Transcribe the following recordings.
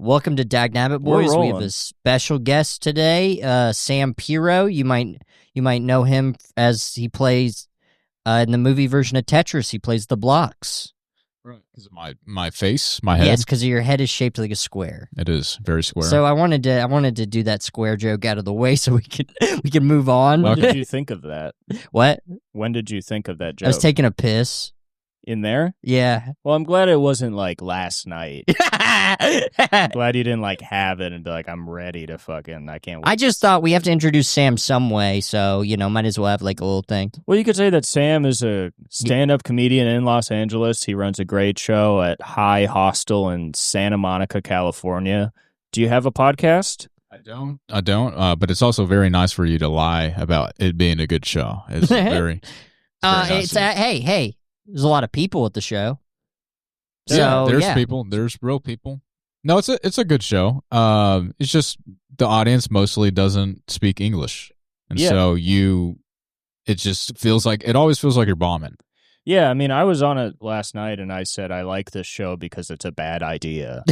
Welcome to Dagnabbit, boys. We have rolling. a special guest today, Sam Piro. You might know him as he plays in the movie version of Tetris. He plays the blocks. Right, because of my face, my head. Yes, because your head is shaped like a square. It is very square. So I wanted to do that square joke out of the way so we can move on. When did you think of that? What? When did you think of that joke? I was taking a piss. In there? Yeah. Well, I'm glad it wasn't like last night. Glad you didn't like have it and be like, I'm ready to fucking, I can't wait. I just thought we have to introduce Sam some way, so, might as well have like a little thing. Well, you could say that Sam is a stand-up comedian in Los Angeles. He runs a great show at High Hostel in Santa Monica, California. Do you have a podcast? I don't. But it's also very nice for you to lie about it being a good show. It's very. Nice Hey. There's a lot of people at the show. Yeah, So, there's yeah. people. There's real people. No, it's a good show. It's just the audience mostly doesn't speak English, and so it just feels like it always feels like you're bombing. Yeah, I mean, I was on it last night and I said I like this show because it's a bad idea.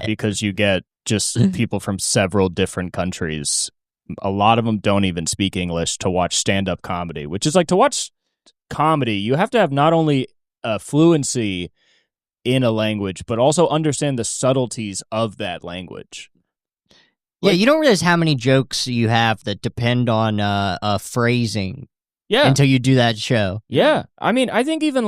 Because you get just people from several different countries. A lot of them don't even speak English to watch stand-up comedy, which is like to watch comedy, you have to have not only a fluency in a language, but also understand the subtleties of that language. Yeah, you don't realize how many jokes you have that depend on phrasing until you do that show. Yeah. I mean, I think even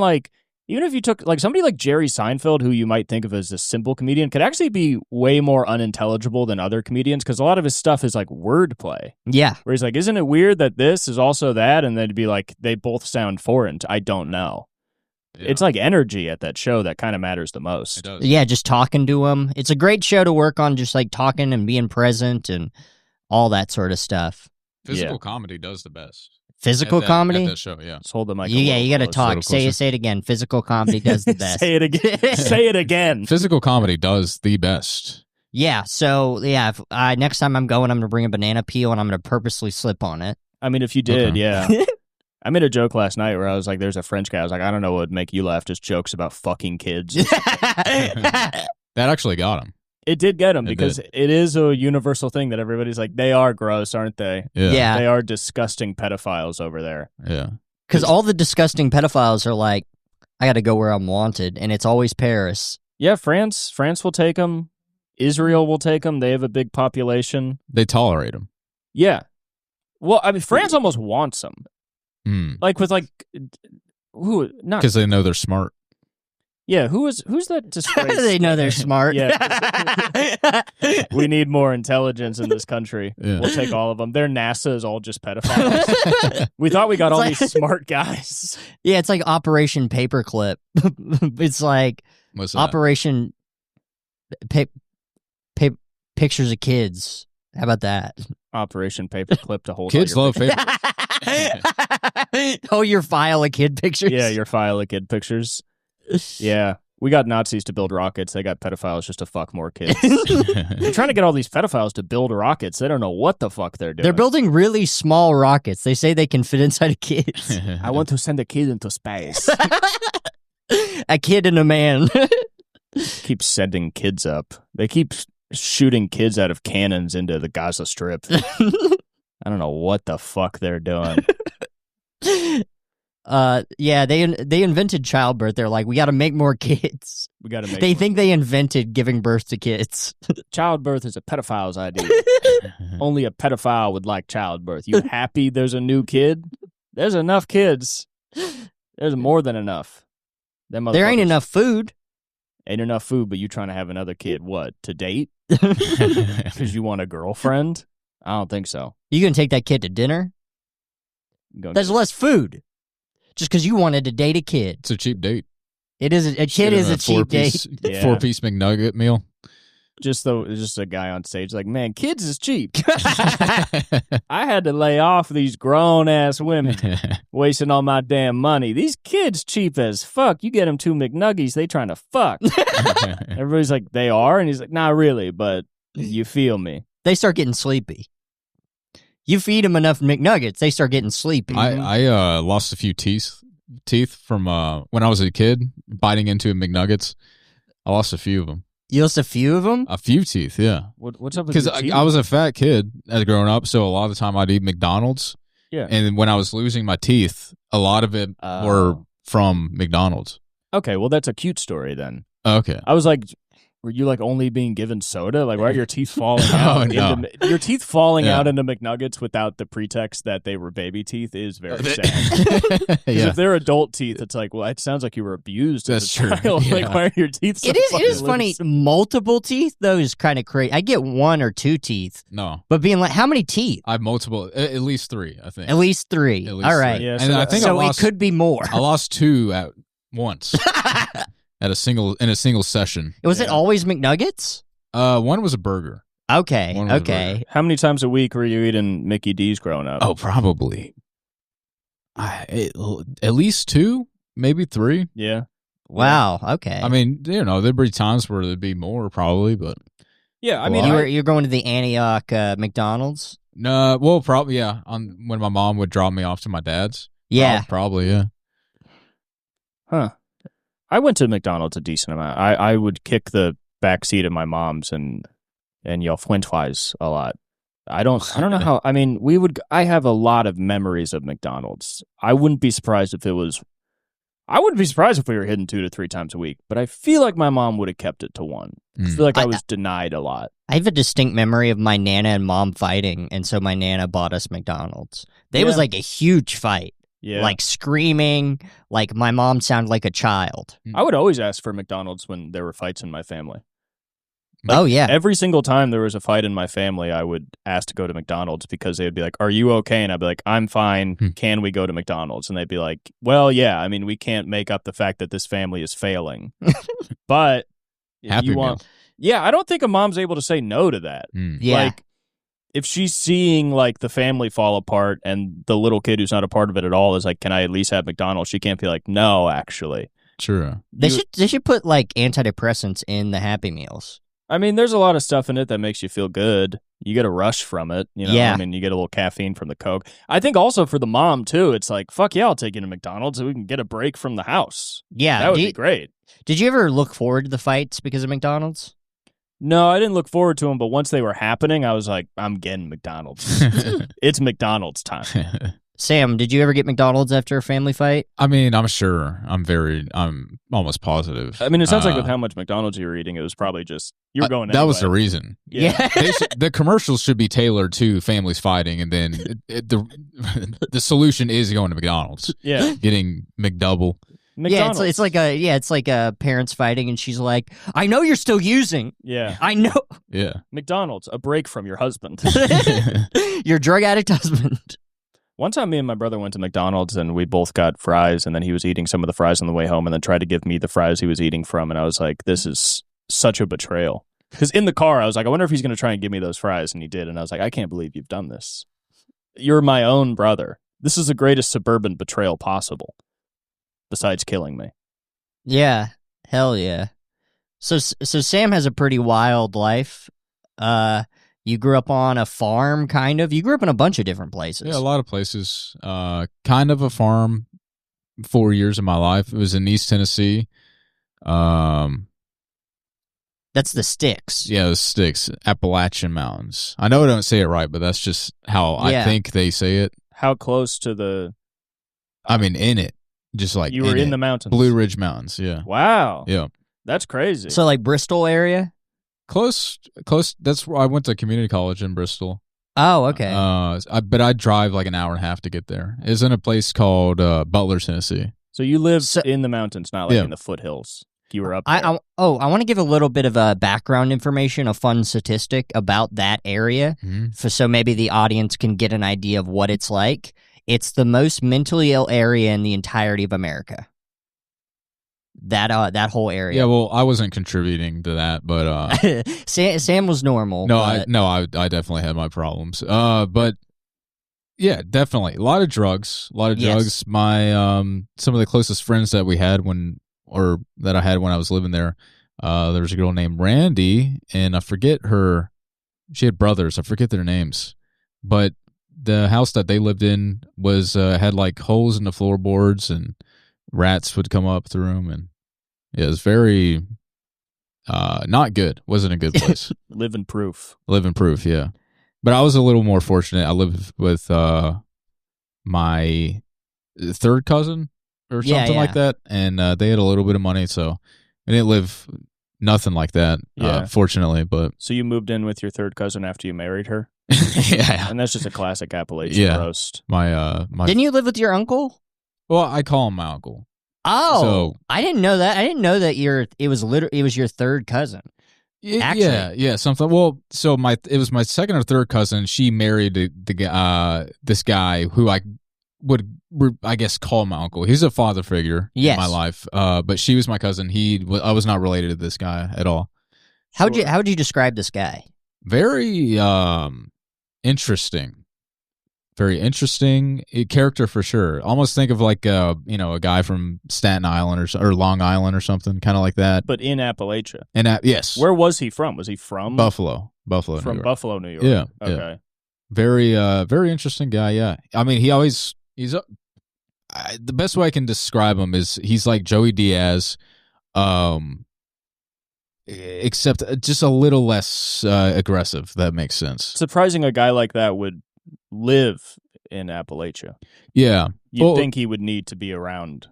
if you took like somebody like Jerry Seinfeld, who you might think of as a simple comedian, could actually be way more unintelligible than other comedians because a lot of his stuff is like wordplay. Yeah. Where he's like, isn't it weird that this is also that? And then it'd be like, they both sound foreign. I don't know. Yeah. It's like energy at that show that kind of matters the most. It does. Yeah, just talking to him. It's a great show to work on, just like talking and being present and all that sort of stuff. Physical comedy does the best. Physical comedy? At that show, yeah. Just hold the mic. Yeah, you got to talk. Say it again. Physical comedy does the best. Say it again. Say it again. Physical comedy does the best. Yeah, so, yeah, if, next time I'm going to bring a banana peel and I'm going to purposely slip on it. I mean, if you did, yeah. I made a joke last night where I was like, there's a French guy. I was like, I don't know what would make you laugh, just jokes about fucking kids. That actually got him. It did get him because it is a universal thing that everybody's like, they are gross, aren't they? Yeah. They are disgusting pedophiles over there. Yeah. Because all the disgusting pedophiles are like, I got to go where I'm wanted, and it's always Paris. Yeah, France will take them. Israel will take them. They have a big population. They tolerate them. Yeah. Well, I mean, France almost wants them. Like with who? Not because they know they're smart. Yeah, who's that disgrace? They know they're smart. Yeah. We need more intelligence in this country. Yeah. We'll take all of them. Their NASA is all just pedophiles. We thought we got all these smart guys. Yeah, it's like Operation Paperclip. It's like Operation Pictures of Kids. How about that? Operation Paperclip to hold kids love paper. Oh, your file of kid pictures? Yeah, your file of kid pictures. Yeah. We got Nazis to build rockets. They got pedophiles just to fuck more kids. They're trying to get all these pedophiles to build rockets. They don't know what the fuck they're doing. They're building really small rockets. They say they can fit inside of kids. I want to send a kid into space. A kid and a man. Keep sending kids up. They keep shooting kids out of cannons into the Gaza Strip. I don't know what the fuck they're doing. Yeah, they invented childbirth. They're like, we got to make more kids. They think they invented giving birth to kids. Childbirth is a pedophile's idea. Only a pedophile would like childbirth. You happy there's a new kid? There's enough kids. There's more than enough. There ain't enough food. Ain't enough food, but you trying to have another kid, what, to date? Because you want a girlfriend? I don't think so. You gonna take that kid to dinner? There's less food. Just because you wanted to date a kid. It's a cheap date. It is a kid is a cheap date. Yeah. 4-piece McNugget meal. Just a guy on stage like, man, kids is cheap. I had to lay off these grown-ass women wasting all my damn money. These kids cheap as fuck. You get them 2 McNuggies, they trying to fuck. Everybody's like, they are? And he's like, not really, but you feel me. They start getting sleepy. You feed them enough McNuggets, they start getting sleepy. I lost a few teeth from when I was a kid, biting into McNuggets. I lost a few of them. You lost a few of them? A few teeth, yeah. What's up with Because your teeth? I was a fat kid as growing up, so a lot of the time I'd eat McDonald's. Yeah. And when I was losing my teeth, a lot of it were from McDonald's. Okay, well, that's a cute story then. Okay. I was like, were you like only being given soda? Like, why are your teeth falling out? No. Your teeth falling out into McNuggets without the pretext that they were baby teeth is very sad. Because if they're adult teeth, it's like, well, it sounds like you were abused as a child. Yeah. Like, why are your teeth so It is funny. Multiple teeth, though, is kind of crazy. I get 1 or 2 teeth. No. But being like, how many teeth? I have multiple, at least 3, I think. At least 3. At least All right. 3. Yeah, and I think so it could be more. I lost 2 at once. In a single session. Was it always McNuggets? One was a burger. Okay. One was a Okay. burger. How many times a week were you eating Mickey D's growing up? Oh, probably. At least 2, maybe 3. Yeah. Wow. Okay. I mean, there'd be times where there'd be more, probably, but Yeah, I mean, you're going to the Antioch McDonald's? no. Well, probably yeah. When my mom would drop me off to my dad's. Yeah. Probably yeah. Huh. I went to McDonald's a decent amount. I would kick the back seat of my mom's and yell French fries a lot. I don't know how. I mean, I have a lot of memories of McDonald's. I wouldn't be surprised if we were hitting 2 to 3 times a week, but I feel like my mom would have kept it to 1. I feel like I was denied a lot. I have a distinct memory of my Nana and Mom fighting, and so my Nana bought us McDonald's. It was like a huge fight. Yeah. Like screaming, like my mom sounded like a child. I would always ask for McDonald's when there were fights in my family. Oh, yeah. Every single time there was a fight in my family, I would ask to go to McDonald's because they would be like, "Are you okay?" And I'd be like, "I'm fine. Can we go to McDonald's?" And they'd be like, "Well, yeah. I mean, we can't make up the fact that this family is failing, but if Happy you want." Yeah, I don't think a mom's able to say no to that. Yeah. Like, if she's seeing like the family fall apart and the little kid who's not a part of it at all is like, "Can I at least have McDonald's?" She can't be like, "No, actually." True. They should put like antidepressants in the Happy Meals. I mean, there's a lot of stuff in it that makes you feel good. You get a rush from it. Yeah. I mean, you get a little caffeine from the Coke. I think also for the mom, too, it's like, fuck yeah, I'll take you to McDonald's so we can get a break from the house. Yeah. That would be great. Did you ever look forward to the fights because of McDonald's? No, I didn't look forward to them, but once they were happening, I was like, I'm getting McDonald's. It's McDonald's time. Sam, did you ever get McDonald's after a family fight? I mean, I'm sure. I'm almost positive. I mean, it sounds like with how much McDonald's you were eating, it was probably just, you were going That was the anyway. reason. Yeah. The commercials should be tailored to families fighting, and then the solution is going to McDonald's. Yeah. Getting McDouble. McDonald's. Yeah, it's like parents fighting, and she's like, "I know you're still using. Yeah. I know Yeah. McDonald's, a break from your husband. your drug addict husband." One time, me and my brother went to McDonald's, and we both got fries, and then he was eating some of the fries on the way home, and then tried to give me the fries he was eating from, and I was like, this is such a betrayal. Because in the car, I was like, I wonder if he's going to try and give me those fries, and he did, and I was like, I can't believe you've done this. You're my own brother. This is the greatest suburban betrayal possible, besides killing me. Yeah, hell yeah. So Sam has a pretty wild life. You grew up on a farm, kind of. You grew up in a bunch of different places. Yeah, a lot of places. Kind of a farm. 4 years of my life. It was in East Tennessee. That's the sticks. Yeah, the sticks, Appalachian Mountains. I know I don't say it right, but that's just how I think they say it. How close to the... I mean, in it. Just like you were in the mountains. Blue Ridge Mountains, yeah. Wow. Yeah. That's crazy. So like Bristol area? Close. That's where I went to community college in Bristol. Oh, okay. But I drive like an hour and a half to get there. It's in a place called Butler, Tennessee. So you lived in the mountains, not like in the foothills. You were up there. I want to give a little bit of background information, a fun statistic about that area, so maybe the audience can get an idea of what it's like. It's the most mentally ill area in the entirety of America. That whole area. Yeah, well, I wasn't contributing to that, but Sam was normal. No, but... I definitely had my problems. But yeah, definitely a lot of drugs. Yes. My some of the closest friends that I had when I was living there. There was a girl named Randy, and I forget her. She had brothers. I forget their names, but the house that they lived in was had like holes in the floorboards, and rats would come up through them, and yeah, it was very, not good. Wasn't a good place. Living proof. Living proof, yeah. But I was a little more fortunate. I lived with my third cousin or something like that, and they had a little bit of money, so I didn't live nothing like that, fortunately. But so you moved in with your third cousin after you married her? Yeah. And that's just a classic Appalachian roast. My Didn't you live with your uncle? Well, I call him my uncle. Oh, So, I didn't know that. I didn't know that it was your third cousin. yeah, something. Well, so it was my second or third cousin. She married this guy who I would, I guess, call my uncle. He's a father figure in my life. But she was my cousin. I was not related to this guy at all. How would you describe this guy? Very interesting. Very interesting character for sure. Almost think of like a guy from Staten Island or Long Island or something, kind of like that. But in Appalachia. Yes. Where was he from? Was he from Buffalo? From New York. Buffalo, New York. Yeah. Okay. Yeah. Very very interesting guy. Yeah. I mean, he's the best way I can describe him is he's like Joey Diaz, except just a little less aggressive. If that makes sense. Surprising a guy like that would live in Appalachia. Yeah. You'd think he would need to be around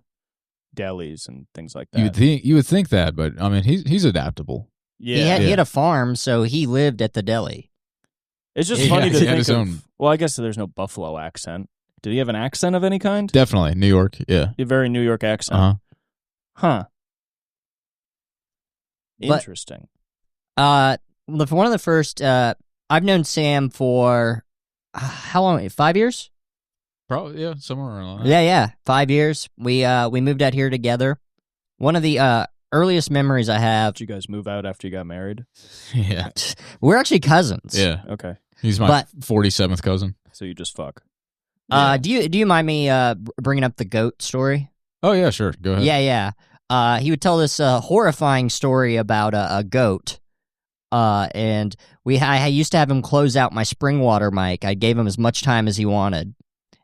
delis and things like that. You would think that, but I mean, he's adaptable. Yeah. He had a farm, so he lived at the deli. It's just funny to think of. Well, I guess there's no Buffalo accent. Did he have an accent of any kind? Definitely. New York, yeah. A very New York accent. Uh-huh. Huh. Interesting. One of the first, I've known Sam for, how long? 5 years? Probably, yeah, somewhere around that. Yeah, 5 years. We moved out here together. One of the earliest memories I have. Did you guys move out after you got married? Yeah. We're actually cousins. Yeah. Okay. He's my 47th cousin. So you just fuck. Do you mind me bringing up the goat story? Oh, yeah, sure. Go ahead. Yeah. He would tell this horrifying story about a goat. And I used to have him close out my spring water mic. I gave him as much time as he wanted.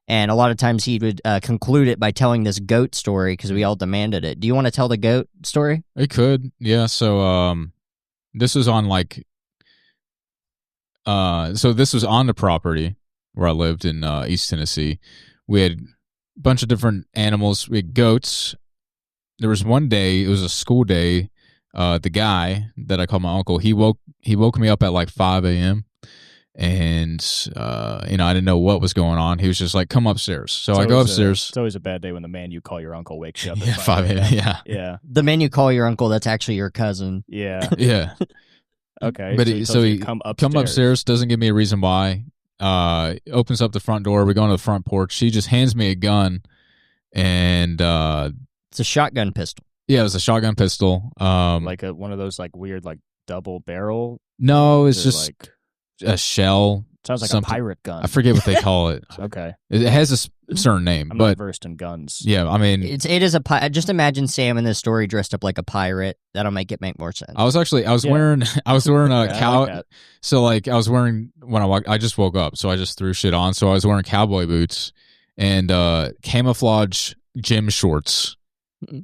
And a lot of times he would conclude it by telling this goat story because we all demanded it. Do you want to tell the goat story? I could. Yeah. So this was on this was on the property where I lived in East Tennessee. We had a bunch of different animals. We had goats. There was one day, it was a school day. The guy that I call my uncle, he woke me up at like 5 a.m. and I didn't know what was going on. He was just like, "Come upstairs." So I go upstairs. It's always a bad day when the man you call your uncle wakes you up at 5 a.m. Yeah. The man you call your uncle, that's actually your cousin. Yeah. Yeah. Okay. But so he come upstairs, doesn't give me a reason why. Opens up the front door. We go into the front porch. He just hands me a gun, and it's a shotgun pistol. Yeah, it was a shotgun pistol. Like one of those like weird like double barrel. No, it's just like a shell. Sounds like something. a pirate gun. I forget what they call it. Okay. It has a certain name. I'm but not versed in guns. Yeah, I mean, it is just imagine Sam in this story dressed up like a pirate. That'll make more sense. I was wearing a cow. Like so like I was wearing when I just woke up, so I just threw shit on. So I was wearing cowboy boots and camouflage gym shorts.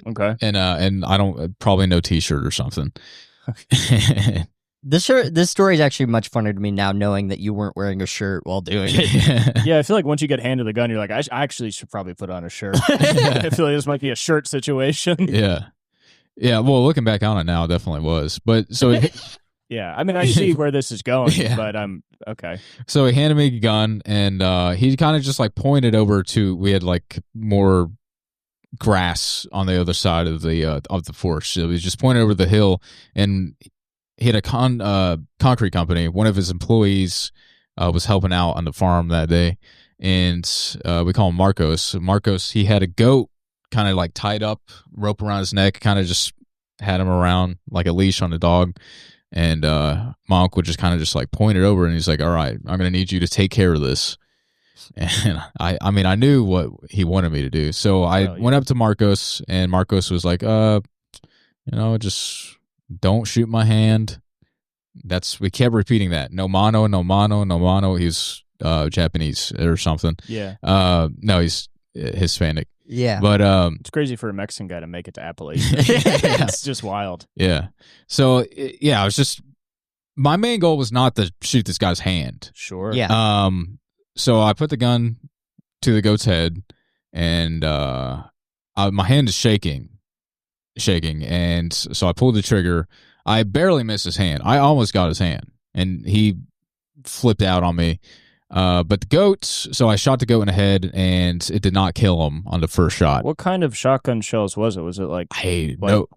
Okay. And I don't probably no t-shirt or something. This story is actually much funner to me now, knowing that you weren't wearing a shirt while doing it. Yeah, I feel like once you get handed the gun, you're like, I actually should probably put on a shirt. I feel like this might be a shirt situation. Yeah. Well, looking back on it now, it definitely was. But so, yeah, I mean, I see where this is going, but I'm okay. So he handed me a gun, and he kind of just like pointed over to. We had like more grass on the other side of the forest. So he just pointed over the hill, and he had a concrete company. One of his employees was helping out on the farm that day, and we call him Marcos. Marcos, he had a goat kind of like tied up, rope around his neck, kind of just had him around like a leash on a dog. And my uncle just kind of just like pointed over, and he's like, "All right, I'm going to need you to take care of this." And I mean, I knew what he wanted me to do. So I went up to Marcos, and Marcos was like, just don't shoot my hand. We kept repeating that. No mano, no mano, no mano. He's Japanese or something. Yeah. No, he's Hispanic. Yeah. But It's crazy for a Mexican guy to make it to Appalachia. It's just wild. yeah. So I was just my main goal was not to shoot this guy's hand. Sure. Yeah. So I put the gun to the goat's head, and my hand is shaking, and so I pulled the trigger. I barely missed his hand. I almost got his hand, and he flipped out on me. But the goat, so I shot the goat in the head, and it did not kill him on the first shot. What kind of shotgun shells was it? Was it like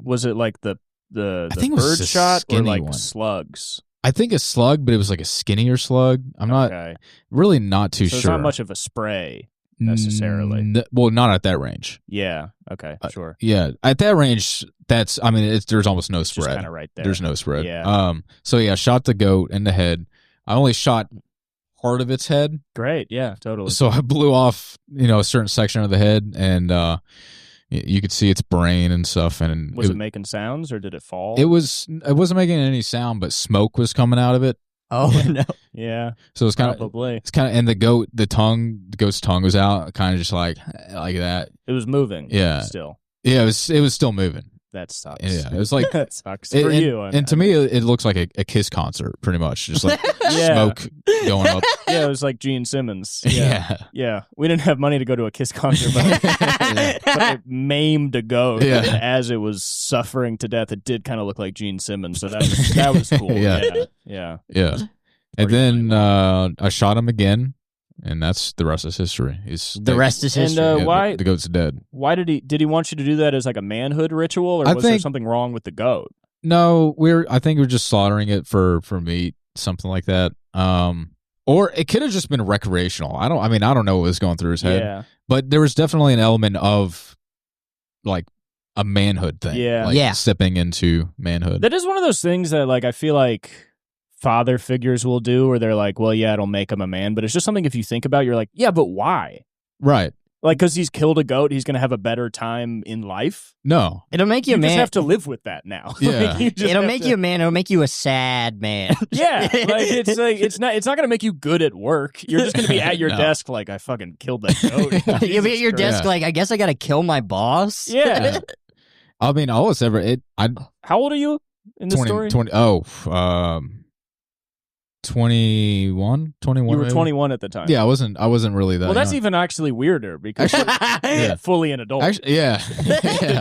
was it like the I think it was bird a shot or like one. Slugs? I think a slug, but it was like a skinnier slug. I'm not really not too sure. It's not much of a spray necessarily. Well, not at that range. Yeah. Okay. Sure. Yeah, at that range, there's almost no spread. Just kind of right there. There's no spread. Yeah. So I shot the goat in the head. I only shot part of its head. Great. Yeah. Totally. So I blew off, a certain section of the head, and you could see its brain and stuff. And was it making sounds or did it fall? It wasn't making any sound, but smoke was coming out of it. Oh no! Yeah. So it's kind of and the goat's tongue was out, kind of just like that. It was moving. Yeah. Still. Yeah, it was still moving. That sucks. Yeah, it was like that sucks for you. And to me, it looks like a Kiss concert, pretty much, just like smoke going up. Yeah, it was like Gene Simmons. Yeah. We didn't have money to go to a Kiss concert, but it maimed a goat. Yeah. And as it was suffering to death, it did kind of look like Gene Simmons. So that was cool. Yeah. And then I shot him again. And that's the rest is history. The rest is history. And why the goat's dead? Why did he want you to do that as like a manhood ritual, or was there something wrong with the goat? No, I think we're just slaughtering it for meat, something like that. Or it could have just been recreational. I don't know what was going through his head. Yeah. But there was definitely an element of like a manhood thing. Yeah. Stepping into manhood. That is one of those things that like I feel like father figures will do, where they're like, well, yeah, it'll make him a man, but it's just something if you think about, you're like, yeah, but why? Right. Like, because he's killed a goat, he's going to have a better time in life? No. It'll make you a man. You just have to live with that now. Yeah. It'll make you a man. It'll make you a sad man. Yeah. It's not going to make you good at work. You're just going to be at your desk like, I fucking killed that goat. You'll be at your desk like, I guess I got to kill my boss. Yeah. I mean, all it's ever... How old are you in this story? 21? You were maybe? 21 at the time. Yeah, I wasn't really that. Well, that's young. even actually weirder because you're fully an adult. Actually, yeah.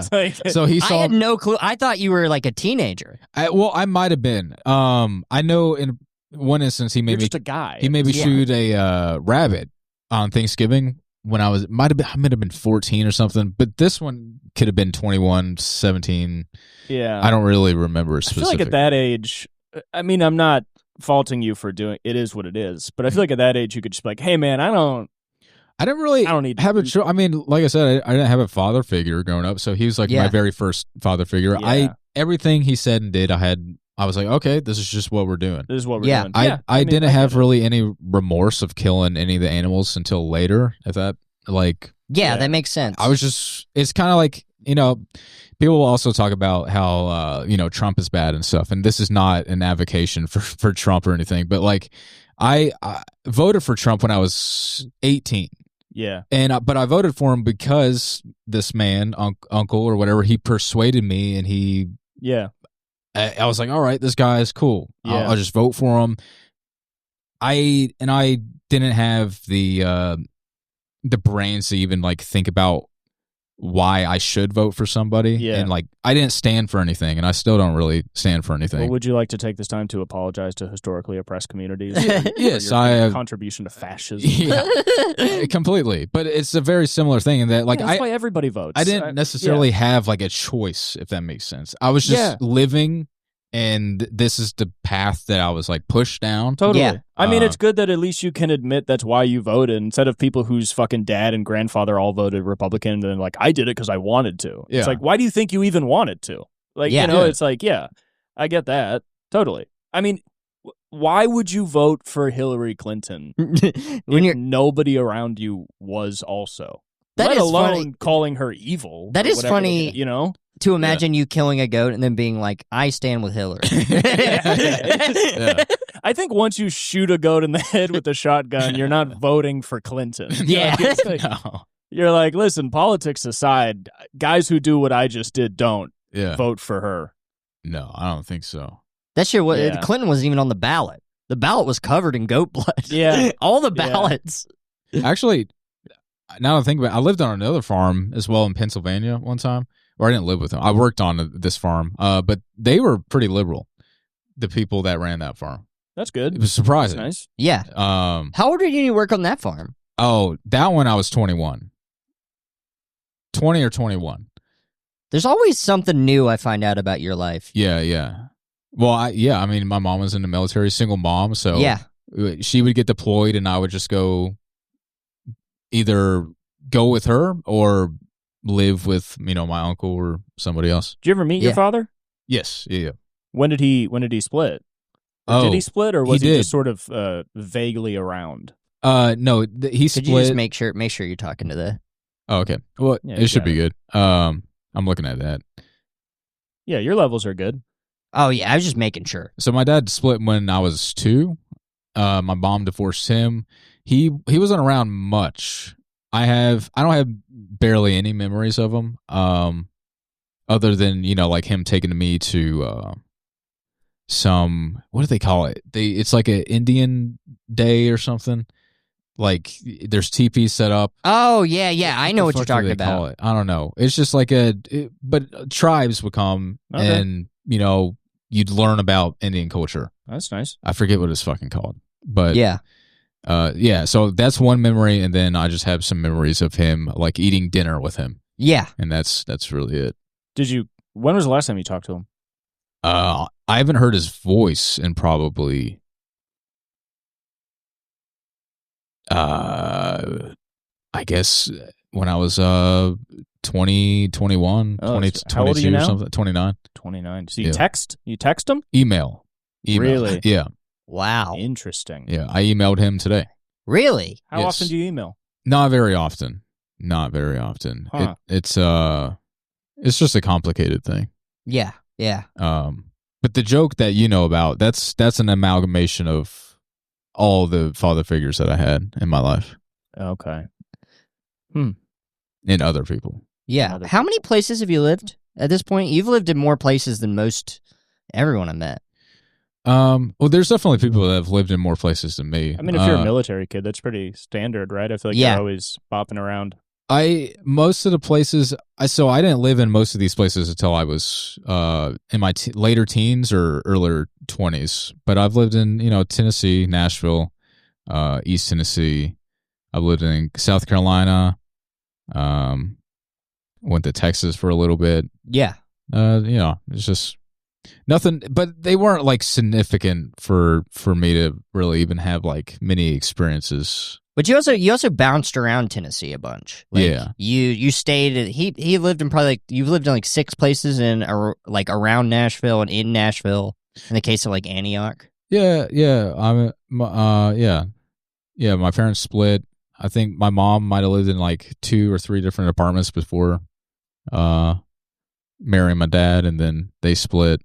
So he saw. I had no clue. I thought you were like a teenager. I might have been. I know in one instance he made me just a guy. He made me shoot a rabbit on Thanksgiving when I might have been 14 or something. But this one could have been 21, 17. Yeah, I don't really remember specifically. I feel like at that age, I mean, I'm not faulting you for doing it. Is what it is, but I feel like at that age you could just be like, hey man, I don't need have a I mean, like I said, I didn't have a father figure growing up, so he was like my very first father figure. Everything he said and did, I was like, okay, this is just what we're doing. This is what we're doing. I didn't have really any remorse of killing any of the animals until later. If that that makes sense. I was just, it's kind of like, people will also talk about how, Trump is bad and stuff. And this is not an advocation for Trump or anything. But like, I voted for Trump when I was 18. Yeah. But I voted for him because this man, uncle or whatever, he persuaded me and he. Yeah. I was like, all right, this guy is cool. Yeah. I'll just vote for him. I didn't have the brains to even like think about why I should vote for somebody. Yeah. And like, I didn't stand for anything, and I still don't really stand for anything. Well, would you like to take this time to apologize to historically oppressed communities? Yes, I have contribution to fascism. Yeah, completely. But it's a very similar thing in that, like, that's why everybody votes. I didn't necessarily have like a choice, if that makes sense. I was just living, and this is the path that I was like pushed down. Totally. Yeah. I mean, it's good that at least you can admit that's why you voted, instead of people whose fucking dad and grandfather all voted Republican and then like, I did it because I wanted to. Yeah. It's like, why do you think you even wanted to? Like, it's like, I get that. Totally. I mean, why would you vote for Hillary Clinton when nobody around you was also? Let alone funny. Calling her evil. That is funny, to imagine you killing a goat and then being like, I stand with Hillary. I think once you shoot a goat in the head with a shotgun, you're not voting for Clinton. Yeah. Like, You're like, listen, politics aside, guys who do what I just did don't vote for her. No, I don't think so. That shit was Clinton wasn't even on the ballot. The ballot was covered in goat blood. Yeah. All the ballots. Actually, now that I think about it, I lived on another farm as well in Pennsylvania one time. Or I didn't live with them. I worked on this farm. But they were pretty liberal, the people that ran that farm. That's good. It was surprising. That's nice. Yeah. How old were you when you work on that farm? Oh, that one I was 21. 20 or 21. There's always something new I find out about your life. Yeah. Well, I mean, my mom was in the military, single mom, so she would get deployed, and I would just go either go with her or live with my uncle or somebody else. Did you ever meet your father? Yes. Yeah. When did he split? Did he split, or was he just sort of vaguely around? No, he split. Could you just make sure you're talking to the? Oh, okay. Well, it should be good. I'm looking at that. Yeah, your levels are good. Oh yeah, I was just making sure. So my dad split when I was 2. My mom divorced him. He wasn't around much. I don't have barely any memories of him. Other than like him taking me to some, what do they call it? It's like an Indian day or something. Like there's teepees set up. Oh yeah, I know what you're talking about. I don't know. It's just like but tribes would come and you'd learn about Indian culture. That's nice. I forget what it's fucking called, but yeah. So that's one memory, and then I just have some memories of him like eating dinner with him. Yeah, and that's really it. When was the last time you talked to him? I haven't heard his voice in probably I guess when I was 20, 21, 20, how old are you now? Or something, 29. 29. So you text him? Email. Really? Yeah. Wow. Interesting. Yeah, I emailed him today. Really? How often do you email? Not very often. Huh. It's just a complicated thing. Yeah. But the joke that you know about, that's an amalgamation of all the father figures that I had in my life. Okay. And other people. Yeah. How many places have you lived at this point? You've lived in more places than most everyone I met. Well, there's definitely people that have lived in more places than me. I mean, if you're a military kid, that's pretty standard, right? I feel like you're always bopping around. Most of the places, I didn't live in most of these places until I was in my later teens or earlier 20s. But I've lived in, Tennessee, Nashville, East Tennessee. I've lived in South Carolina. Went to Texas for a little bit. Yeah. It's just nothing, but they weren't like significant for me to really even have like many experiences. But you also bounced around Tennessee a bunch. Like, yeah. You stayed at, he lived in probably you've lived in 6 places in around Nashville and in Nashville. In the case of Antioch. Yeah. My parents split. I think my mom might have lived in 2 or 3 different apartments before marrying my dad, and then they split.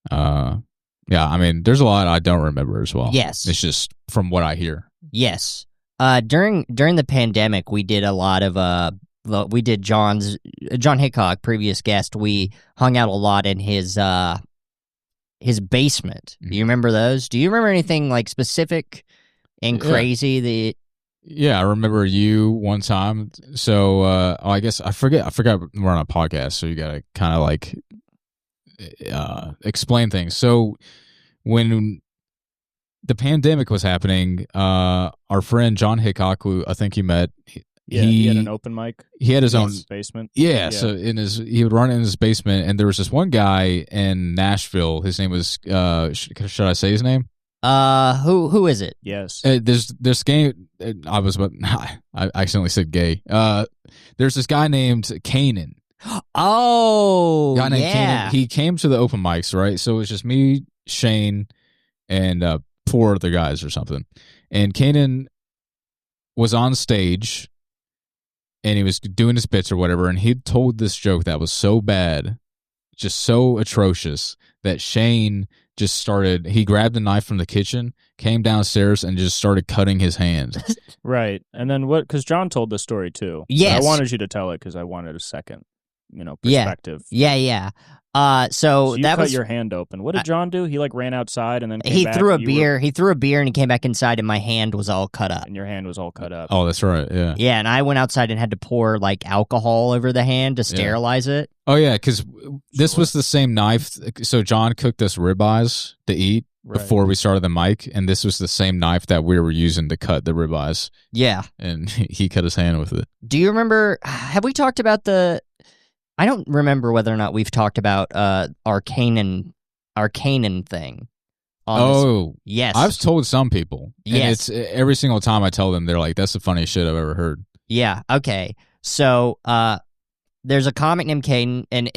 There's a lot I don't remember as well. Yes. It's just from what I hear. Yes. During the pandemic, we did a lot of we did John Hickok, previous guest. We hung out a lot in his basement. Do you remember those? Do you remember anything specific and crazy? Yeah, I remember you one time. So I guess I forgot we're on a podcast, so you gotta kind of explain things. So when the pandemic was happening, our friend John Hickok, who I think you met, he had an open mic. He had his own basement. Yeah, so he would run in his basement, and there was this one guy in Nashville. His name was should I say his name? Who is it? Yes. There's game. I accidentally said gay. There's this guy named Kanan. Oh, guy named Kanan. He came to the open mics, right? So it was just me, Shane, and 4 other guys or something. And Kanan was on stage, and he was doing his bits or whatever, and he told this joke that was so bad, just so atrocious, that Shane just started. He grabbed a knife from the kitchen, came downstairs, and just started cutting his hand. Right. And then what? Because John told the story too. Yes. But I wanted you to tell it because I wanted a second, perspective. Yeah. So you that cut was your hand open. What did John do? He ran outside and then came he back, threw a beer. He threw a beer and he came back inside and my hand was all cut up. And your hand was all cut up. Oh, that's right. Yeah. Yeah, and I went outside and had to pour alcohol over the hand to sterilize it. Oh yeah, because this was the same knife. So John cooked us ribeyes to eat before we started the mic, and this was the same knife that we were using to cut the ribeyes. Yeah, and he cut his hand with it. Do you remember? Have we talked about I don't remember whether or not we've talked about our Canaan thing. Yes. I've told some people. And it's every single time I tell them, they're like, "That's the funniest shit I've ever heard." Yeah. Okay. So there's a comic named Caden, and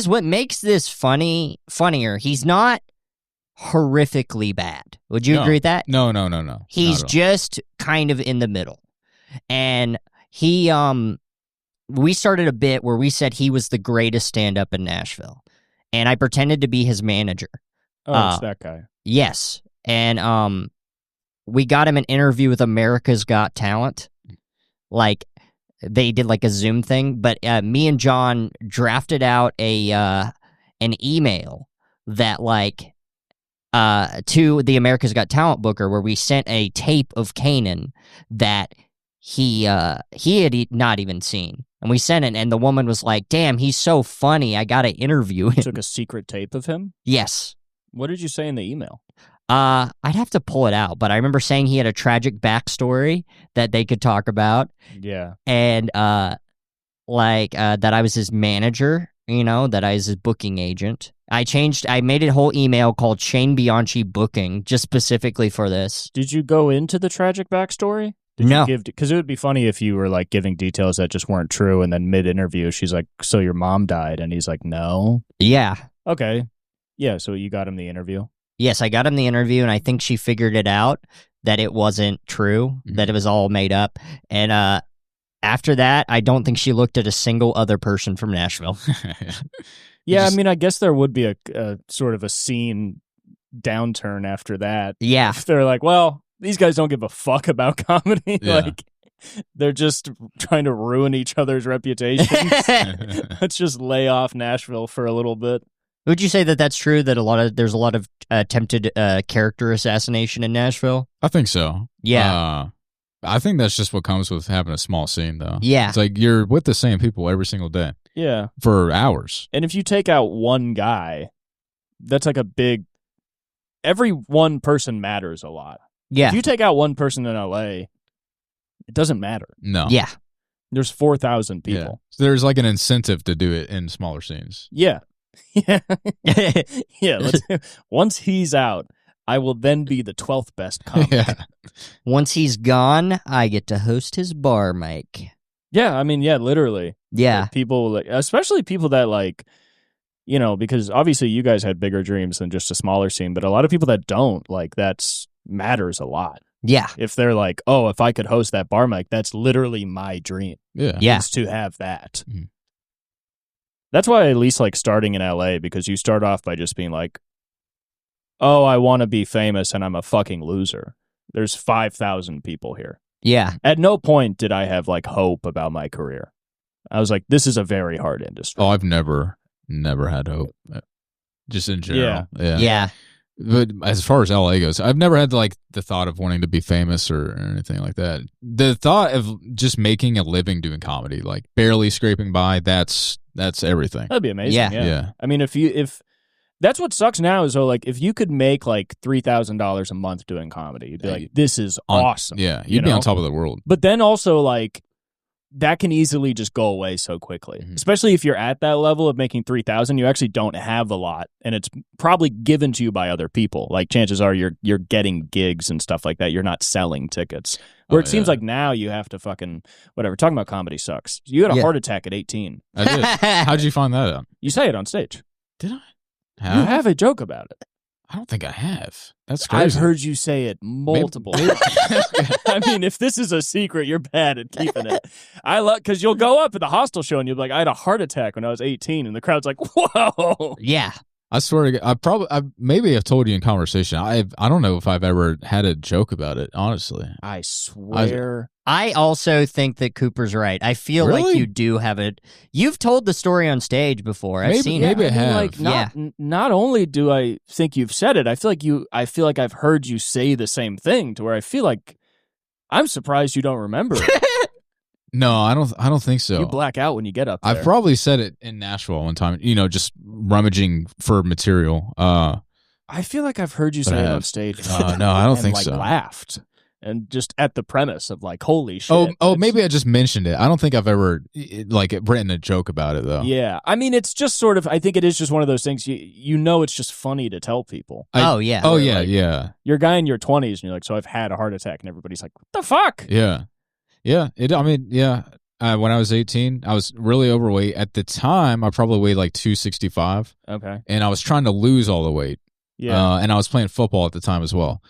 what makes this funnier. He's not horrifically bad. Would you agree with that? No. He's just kind of in the middle, and he we started a bit where we said he was the greatest stand-up in Nashville, and I pretended to be his manager. Oh, it's that guy. Yes, and we got him an interview with America's Got Talent. They did a Zoom thing, but me and John drafted out an email that to the America's Got Talent booker where we sent a tape of Kanan that he had not even seen. And we sent it, and the woman was like, "Damn, he's so funny. I got to interview him." You took a secret tape of him? Yes. What did you say in the email? I'd have to pull it out, but I remember saying he had a tragic backstory that they could talk about. Yeah. And that I was his manager, that I was his booking agent. I made a whole email called Shane Bianchi Booking just specifically for this. Did you go into the tragic backstory? No. Because it would be funny if you were giving details that just weren't true, and then mid-interview she's like, "So your mom died?" And he's like, "No." Yeah. Okay. Yeah, so you got him the interview? Yes, I got him the interview, and I think she figured it out, that it wasn't true, that it was all made up. And after that, I don't think she looked at a single other person from Nashville. Yeah, I guess there would be a sort of a scene downturn after that. Yeah. If they're like, well, these guys don't give a fuck about comedy. Yeah. They're just trying to ruin each other's reputations. Let's just lay off Nashville for a little bit. Would you say that that's true, that there's a lot of attempted character assassination in Nashville? I think so. Yeah. I think that's just what comes with having a small scene, though. Yeah. It's like you're with the same people every single day. Yeah. For hours. And if you take out one guy, that's every one person matters a lot. Yeah. If you take out one person in LA, it doesn't matter. No. Yeah. There's 4,000 people. Yeah. So there's an incentive to do it in smaller scenes. Yeah. Yeah. Yeah. Once he's out, I will then be the 12th best comic. Yeah. Once he's gone, I get to host his bar mic. Yeah, literally. Yeah. People, especially people that because obviously you guys had bigger dreams than just a smaller scene, but a lot of people that don't, that's matters a lot. Yeah. If they're like, oh, if I could host that bar mic, that's literally my dream. Yeah. Yeah. Is to have that. Mm. That's why I at least like starting in LA, because you start off by just being like, oh, I want to be famous and I'm a fucking loser. There's 5,000 people here. Yeah. At no point did I have hope about my career. I was like, this is a very hard industry. Oh, I've never had hope. Just in general. Yeah. But as far as LA goes, I've never had the thought of wanting to be famous or anything like that. The thought of just making a living doing comedy, barely scraping by, that's everything. That'd be amazing. Yeah. If that's what sucks now is if you could make $3,000 a month doing comedy, you'd be like, this is awesome. Yeah, you'd be on top of the world. But then also that can easily just go away so quickly, especially if you're at that level of making 3,000. You actually don't have a lot, and it's probably given to you by other people. Chances are you're getting gigs and stuff like that. You're not selling tickets. Where it seems like now you have to fucking whatever. Talking about comedy sucks. You had a heart attack at 18. I did. How'd you find that out? You say it on stage. Did I? You have a joke about it. I don't think I have. That's crazy. I've heard you say it multiple times. If this is a secret, you're bad at keeping it. I love, because you'll go up at the hostel show and you'll be like, I had a heart attack when I was 18, and the crowd's like, whoa. Yeah. I swear to God, maybe I've told you in conversation. I don't know if I've ever had a joke about it, honestly. I swear. I also think that Cooper's right. I feel like Really? you do have it. You've told the story on stage before. I've seen maybe it. I have. Like, not only do I think you've said it, I feel like I've heard you say the same thing to where I feel like I'm surprised you don't remember it. No, I don't think so. You black out when you get up there. I've probably said it in Nashville one time, just rummaging for material. I feel like I've heard you say it on stage. No, I don't think like, so. Laughed. And just at the premise of like, holy shit. Oh, maybe I just mentioned it. I don't think I've ever like written a joke about it though. Yeah. I mean, it's just sort of, I think it is just one of those things, it's just funny to tell people. Oh, yeah. Yeah. You're a guy in your 20s and you're like, so I've had a heart attack, and everybody's like, what the fuck? Yeah. Yeah. When I was 18, I was really overweight. At the time, I probably weighed like 265. Okay. And I was trying to lose all the weight. Yeah. And I was playing football at the time as well.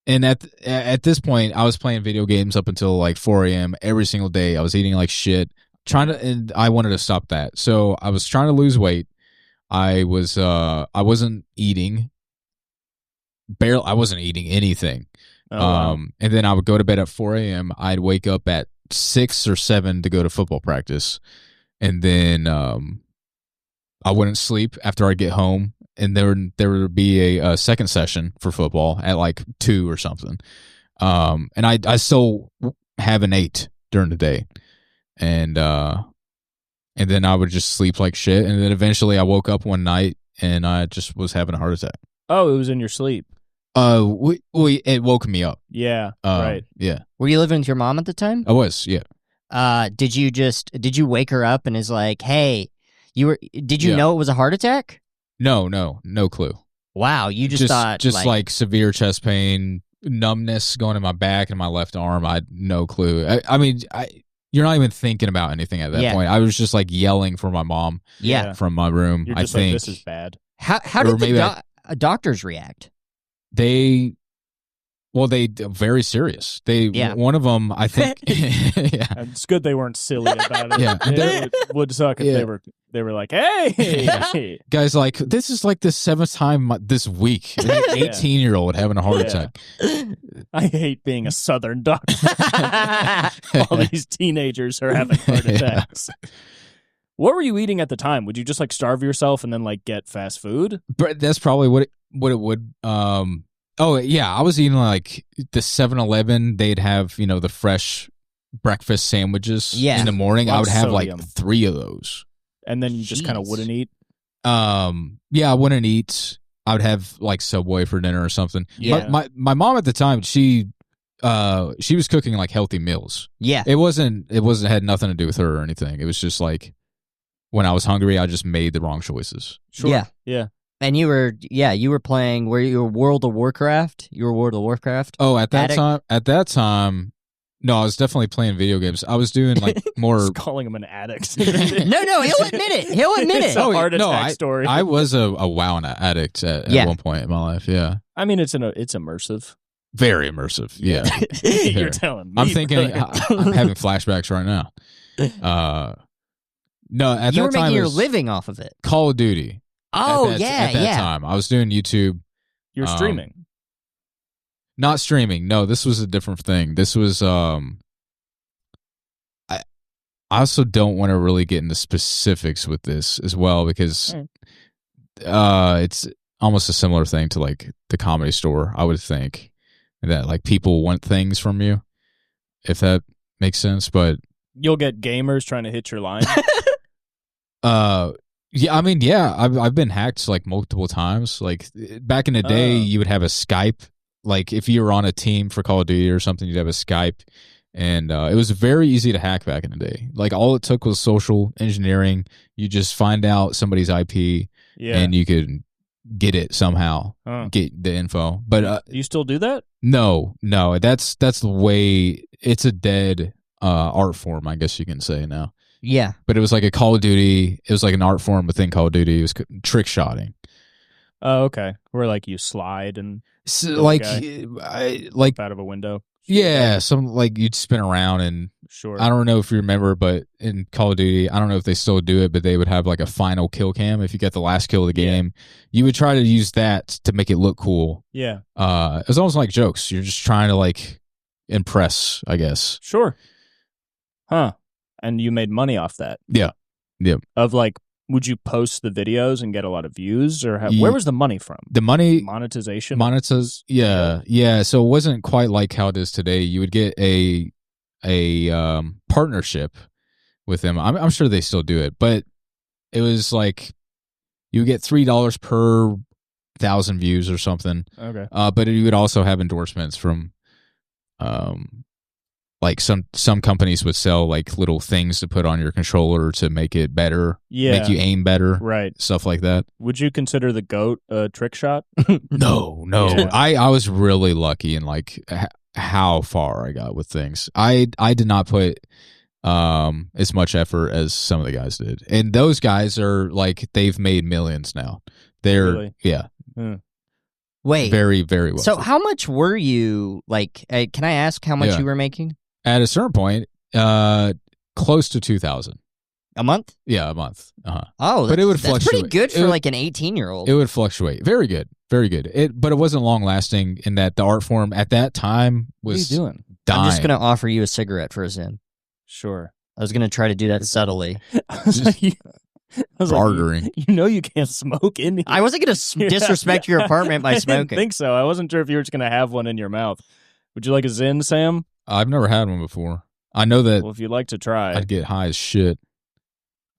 And at this point, I was playing video games up until like 4 a.m. every single day. I was eating like shit. And I wanted to stop that. So I was trying to lose weight. I wasn't eating. I wasn't eating anything. Wow. And then I would go to bed at 4 a.m. I'd wake up at 6 or 7 to go to football practice. And then I wouldn't sleep after I get home. And there would be a second session for football at like 2 or something. And I still haven't ate during the day. And then I would just sleep like shit. And then eventually I woke up one night and I just was having a heart attack. Oh, it was in your sleep. It woke me up. Yeah, right. Yeah. Were you living with your mom at the time? I was, yeah. Did you wake her up and is like, hey, did you know it was a heart attack? No clue. Wow, you just thought like severe chest pain, numbness going in my back and my left arm. I had no clue. I mean, you're not even thinking about anything at that point. I was just like yelling for my mom. Yeah. From my room. You're just like, this is bad. How did the doctors react? They very serious. One of them, I think. Yeah. It's good they weren't silly about it. Yeah. It would suck if they were like, hey. Guys, like, this is like the 7th time this week. An 18-year-old having a heart attack. I hate being a Southern doctor. All these teenagers are having heart attacks. What were you eating at the time? Would you just like starve yourself and then like get fast food? But that's probably what it would. Oh yeah, I was eating like the 7-Eleven. They'd have the fresh breakfast sandwiches in the morning. I would have like 3 of those, and then you just kind of wouldn't eat. Yeah, I wouldn't eat. I would have like Subway for dinner or something. Yeah. My mom at the time, she was cooking like healthy meals. Yeah, it had nothing to do with her or anything. It was just like when I was hungry, I just made the wrong choices. Sure. Yeah. And you were playing. Were you World of Warcraft? You were World of Warcraft. Oh, at that time, no, I was definitely playing video games. I was doing like more. Just calling him an addict. No, he'll admit it. It's a heart attack story. I was a WoW addict at one point in my life. Yeah, I mean it's immersive. Very immersive. Yeah, you're telling me. I'm thinking. I'm having flashbacks right now. No, at you that were time making your living off of it. Call of Duty. Oh, at that time, I was doing YouTube. You're streaming. Not streaming. No, this was a different thing. This was I also don't want to really get into specifics with this as well because it's almost a similar thing to like the Comedy Store, I would think. That like people want things from you, if that makes sense, but you'll get gamers trying to hit your line. Yeah, I mean, I've been hacked like multiple times. Like back in the day, you would have a Skype. Like if you were on a team for Call of Duty or something, you'd have a Skype, and it was very easy to hack back in the day. Like all it took was social engineering. You just find out somebody's IP, and you could get it somehow, get the info. But do you still do that? No, that's the way. It's a dead art form, I guess you can say now. Yeah. But it was like a Call of Duty. It was like an art form within Call of Duty. It was trick shotting. Oh, okay. Where like you slide and like out of a window. Yeah, some like you'd spin around and Sure. I don't know if you remember, but in Call of Duty, I don't know if they still do it, but they would have like a final kill cam. If you get the last kill of the game, you would try to use that to make it look cool. Yeah. It was almost like jokes. You're just trying to like impress, I guess. Sure. Huh. And you made money off that. Yeah. Yeah. Of like, would you post the videos and get a lot of views, or where was the money from? The money monetization. Yeah. So it wasn't quite like how it is today. You would get a partnership with them. I'm sure they still do it, but it was like you would get $3 per 1,000 views or something. Okay. But you would also have endorsements from like some companies would sell like little things to put on your controller to make it better, make you aim better, right? Stuff like that. Would you consider the GOAT a trick shot? No. Yeah. I was really lucky in like how far I got with things. I did not put as much effort as some of the guys did, and those guys are like they've made millions now. They're Wait, very very well. So how much were you like? Can I ask how much you were making? At a certain point, close to 2,000 a month. Yeah, a month. Oh, but it would fluctuate. That's pretty good for like an 18-year-old. It would fluctuate. Very good, very good. But it wasn't long lasting in that the art form at that time was. What are you doing? Dying. I'm just gonna offer you a cigarette for a ZYN. Sure. I was gonna try to do that subtly. Bartering. Like, you can't smoke in here. I wasn't gonna disrespect your apartment by smoking. I didn't think so. I wasn't sure if you were just gonna have one in your mouth. Would you like a ZYN, Sam? I've never had one before. I know that. Well, if you'd like to try, I'd get high as shit.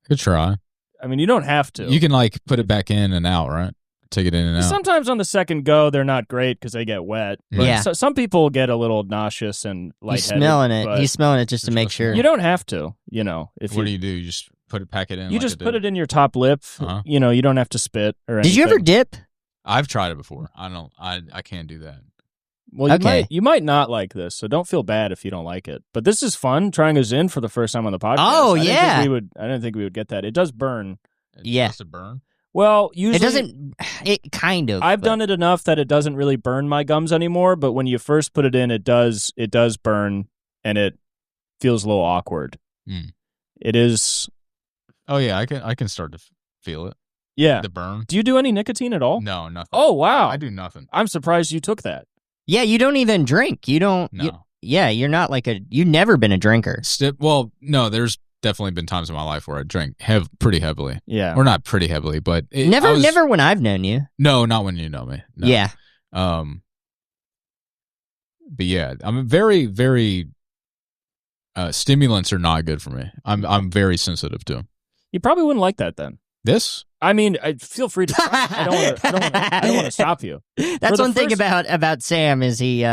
I could try. I mean, you don't have to. You can like put it back in and out, right? Take it in and out. Sometimes on the second go, they're not great because they get wet. Yeah. So, some people get a little nauseous and lightheaded. He's smelling it just to make sure. You don't have to, What do? You just pack it in? You just put it in your top lip. You don't have to spit or anything. Did you ever dip? I've tried it before. I can't do that. Well, you might not like this, so don't feel bad if you don't like it. But this is fun, trying a ZYN for the first time on the podcast. Oh, I didn't think we would get that. It does burn. Does it burn? Well, usually it doesn't. It kind of. I've done it enough that it doesn't really burn my gums anymore. But when you first put it in, it does burn, and it feels a little awkward. It is. Oh yeah, I can start to feel it. Yeah, the burn. Do you do any nicotine at all? No, nothing. Oh wow, I do nothing. I'm surprised you took that. Yeah, you don't even drink. You don't. No. You're not like you've never been a drinker. Well, no, there's definitely been times in my life where I drank pretty heavily. Yeah. Or not pretty heavily, but... Never when I've known you. No, not when you know me. No. Yeah. But yeah, I'm very, very... stimulants are not good for me. I'm very sensitive to them. You probably wouldn't like that then. This? I mean, feel free to try. I don't want to stop you. That's one thing about Sam is he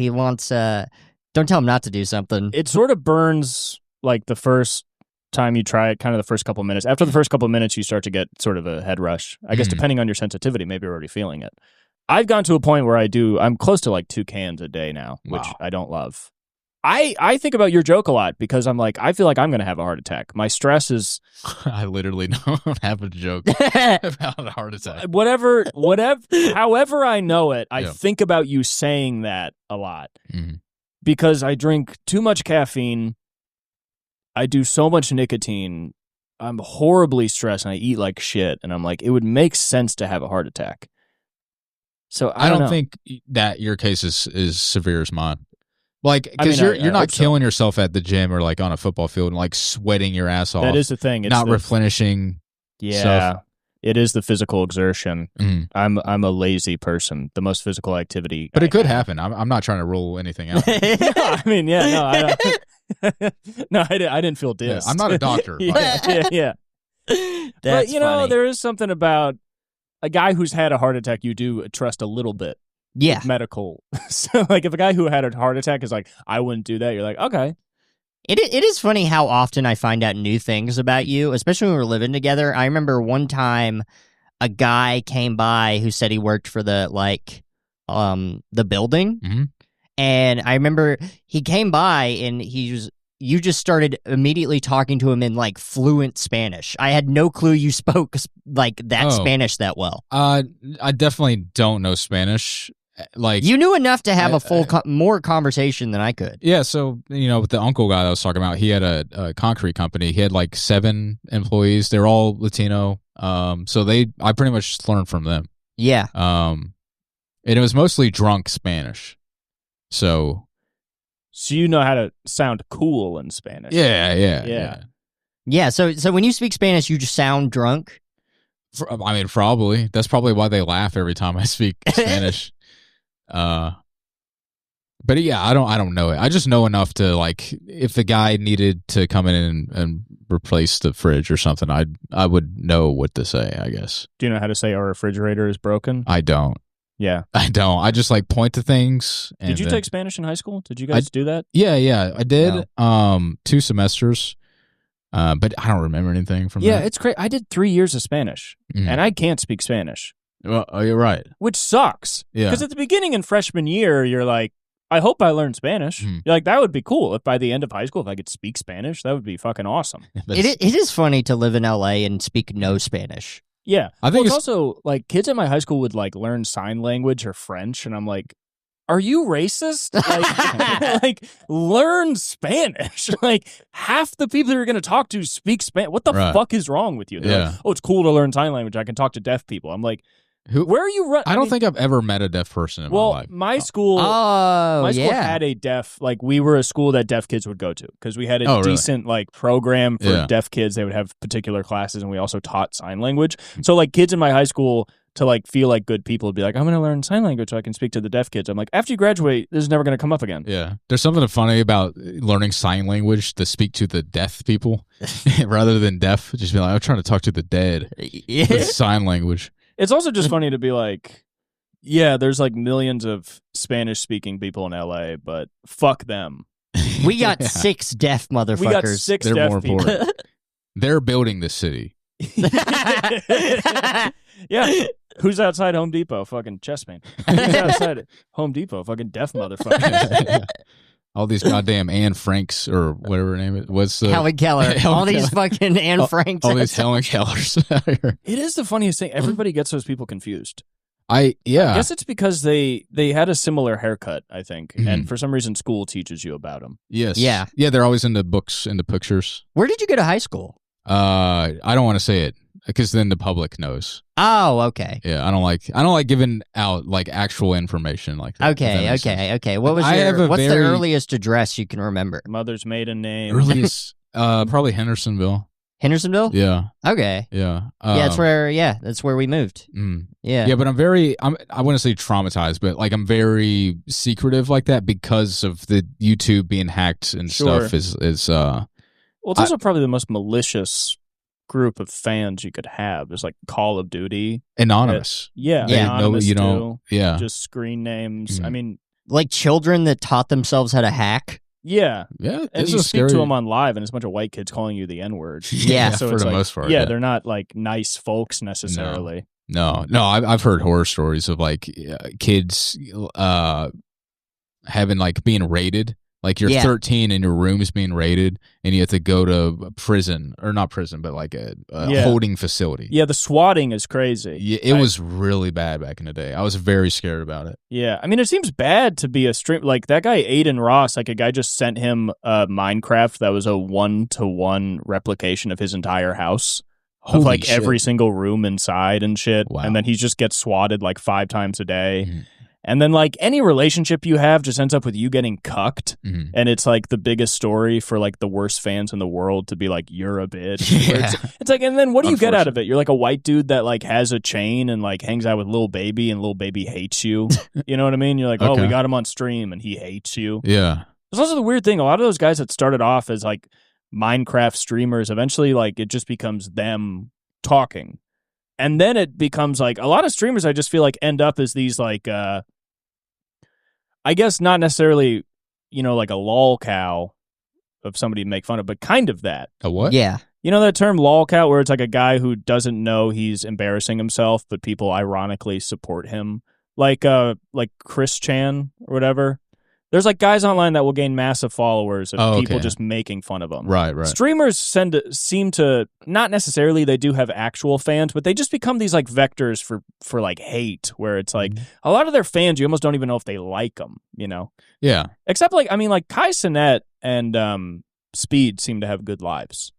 wants... don't tell him not to do something. It sort of burns like the first time you try it, kind of the first couple of minutes. After the first couple of minutes, you start to get sort of a head rush. I guess depending on your sensitivity, maybe you're already feeling it. I've gone to a point where I'm close to like 2 cans a day now, which I don't love. I think about your joke a lot because I'm like, I feel like I'm going to have a heart attack. My stress is... I literally don't have a joke about a heart attack. However I know it, I think about you saying that a lot because I drink too much caffeine. I do so much nicotine. I'm horribly stressed and I eat like shit. And I'm like, it would make sense to have a heart attack. So I don't think that your case is severe as mine. Like, because you're not killing yourself at the gym or like on a football field and like sweating your ass off. That is the thing. It's not replenishing. Yeah, stuff. It is the physical exertion. I'm a lazy person. The most physical activity, but it could happen. I'm not trying to rule anything out. No, I mean, I didn't feel dissed. Yeah, I'm not a doctor. yeah. But funny. there is something about a guy who's had a heart attack. You do trust a little bit. Yeah. Medical. So, like, if a guy who had a heart attack is like, I wouldn't do that, you're like, okay. It is funny how often I find out new things about you, especially when we're living together. I remember one time a guy came by who said he worked for the building. And I remember he came by and you just started immediately talking to him in like fluent Spanish. I had no clue you spoke like that Spanish that well. I definitely don't know Spanish like You knew enough to have a full more conversation than I could. Yeah, so with the uncle guy that I was talking about, he had a concrete company. He had like 7 employees. They're all Latino. So I pretty much just learned from them. Yeah. And it was mostly drunk Spanish. So you know how to sound cool in Spanish. Yeah. So when you speak Spanish, you just sound drunk. I mean, probably. That's probably why they laugh every time I speak Spanish. But yeah, I don't know it. I just know enough to, like, if the guy needed to come in and replace the fridge or something, I would know what to say, I guess. Do you know how to say our refrigerator is broken? I don't. Yeah. I don't. I just like point to things. Did you take Spanish in high school? Did you guys do that? Yeah, I did. 2 semesters. But I don't remember anything from that. Yeah, it's great. I did 3 years of Spanish, and I can't speak Spanish. Well, you're right. Which sucks. Yeah. Because at the beginning in freshman year, you're like, I hope I learn Spanish. You're like, that would be cool. If by the end of high school, if I could speak Spanish, that would be fucking awesome. It is funny to live in LA and speak no Spanish. Yeah. I think it's also, like, kids at my high school would, like, learn sign language or French, and I'm like, are you racist? Like, learn Spanish. Like, half the people you're going to talk to speak Spanish. What the fuck is wrong with you? They're like, oh, it's cool to learn sign language. I can talk to deaf people. I'm like, where are you running? I don't think I've ever met a deaf person in my life. My school had a deaf, like, we were a school that deaf kids would go to because we had a decent, like, program for deaf kids. They would have particular classes, and we also taught sign language. So, like, kids in my high school, to, like, feel like good people, would be like, I'm going to learn sign language so I can speak to the deaf kids. I'm like, after you graduate, this is never going to come up again. Yeah. There's something funny about learning sign language to speak to the deaf people rather than deaf. Just be like, I'm trying to talk to the dead. With sign language. It's also just funny to be like, yeah, there's, like, millions of Spanish-speaking people in LA, but fuck them. We got 6 deaf motherfuckers. We got 6 They're deaf more people. important. They're building the city. Yeah. Who's outside Home Depot? Fucking chest pain. Who's outside Home Depot? Fucking deaf motherfuckers. All these goddamn Anne Franks or whatever her name is. What's Helen Keller. All these fucking Anne Franks. All these Helen Kellers. It is the funniest thing. Everybody gets those people confused. I guess it's because they had a similar haircut, I think, and for some reason school teaches you about them. Yes. Yeah. Yeah, they're always into books, into pictures. Where did you go to high school? I don't want to say it because then the public knows. Oh, okay. Yeah, I don't like giving out, like, actual information like that. Okay. What was what's the earliest address you can remember? Mother's maiden name. Earliest, probably Hendersonville. Hendersonville? Yeah. Okay. Yeah. That's where we moved. Yeah. Yeah, but I wouldn't say traumatized, but, like, I'm very secretive like that because of the YouTube being hacked and stuff is well, it's also probably the most malicious group of fans you could have. There's, like, Call of Duty. Anonymous. Anonymous Yeah. Just screen names. I mean, like children that taught themselves how to hack. Yeah. And you speak to them on live, and it's a bunch of white kids calling you the N-word. Yeah. So for it's the like, most part. Yeah, they're not, like, nice folks necessarily. No. I've heard horror stories of, like, kids having, like, being raided. Like, you're 13 and your room's being raided, and you have to go to prison, or not prison, but like a holding facility. Yeah, the swatting is crazy. Yeah, it was really bad back in the day. I was very scared about it. Yeah, I mean, it seems bad to be a stream. Like, that guy, Aiden Ross, like, a guy just sent him Minecraft that was a 1-to-1 replication of his entire house. Of, like, shit. Every single room inside and shit. Wow. And then he just gets swatted, like, 5 times a day. Mm-hmm. And then, like, any relationship you have just ends up with you getting cucked. Mm-hmm. And it's, like, the biggest story for, like, the worst fans in the world to be like, you're a bitch. Yeah. It's like, and then what do you get out of it? You're, like, a white dude that, like, has a chain and, like, hangs out with Lil Baby, and Lil Baby hates you. You know what I mean? You're like, oh, we got him on stream and he hates you. Yeah. There's also the weird thing. A lot of those guys that started off as, like, Minecraft streamers, eventually, like, it just becomes them talking. And then it becomes, like, a lot of streamers, I just feel like, end up as these, like, I guess not necessarily, you know, like a lol cow of somebody to make fun of, but kind of that. A what? Yeah. You know that term lol cow, where it's like a guy who doesn't know he's embarrassing himself, but people ironically support him? Like Chris Chan or whatever. There's like guys online that will gain massive followers of people okay. just making fun of them. Right. Streamers seem to, not necessarily they do have actual fans, but they just become these like vectors for like hate, where it's like a lot of their fans, you almost don't even know if they like them, you know? Yeah. Except like, I mean, like Kai Cenat and Speed seem to have good lives.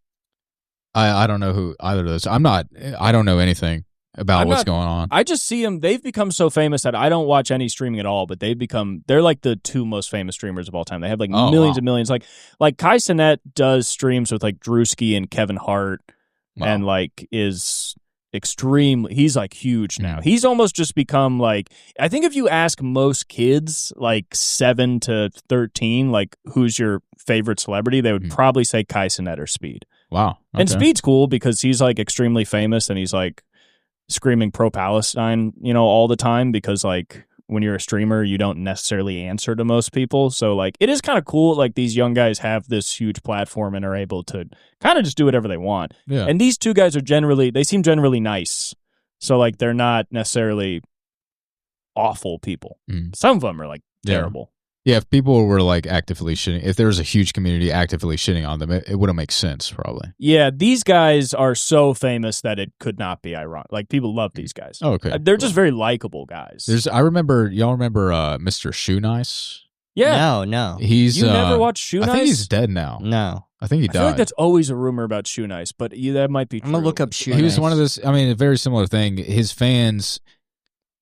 I don't know who either of those. I don't know anything about what's going on. I just see them. They've become so famous that I don't watch any streaming at all, but they're like the two most famous streamers of all time. They have like millions and millions. Like Kai Cenat does streams with like Drewski and Kevin Hart and like is extremely, he's like huge now. He's almost just become like, I think if you ask most kids like 7 to 13, like who's your favorite celebrity, they would probably say Kai Cenat or Speed. Wow. Okay. And Speed's cool because he's like extremely famous and he's like screaming pro-Palestine, you know, all the time, because like when you're a streamer, you don't necessarily answer to most people. So like it is kind of cool. Like these young guys have this huge platform and are able to kind of just do whatever they want. Yeah. And these two guys they seem generally nice. So like they're not necessarily awful people. Some of them are like terrible. Yeah, if people were like actively shitting, if there was a huge community actively shitting on them, it wouldn't make sense, probably. Yeah, these guys are so famous that it could not be ironic. Like people love these guys. Oh, okay, they're just very likable guys. Y'all remember Mr. Shoe Nice? Yeah, no. He's you never watched Shoe Nice? I think he's dead now. No, I think he died. I feel like that's always a rumor about Shoe Nice, but that might be true. I'm gonna look up Shoe He Nice. was one of those. I mean, a very similar thing. His fans.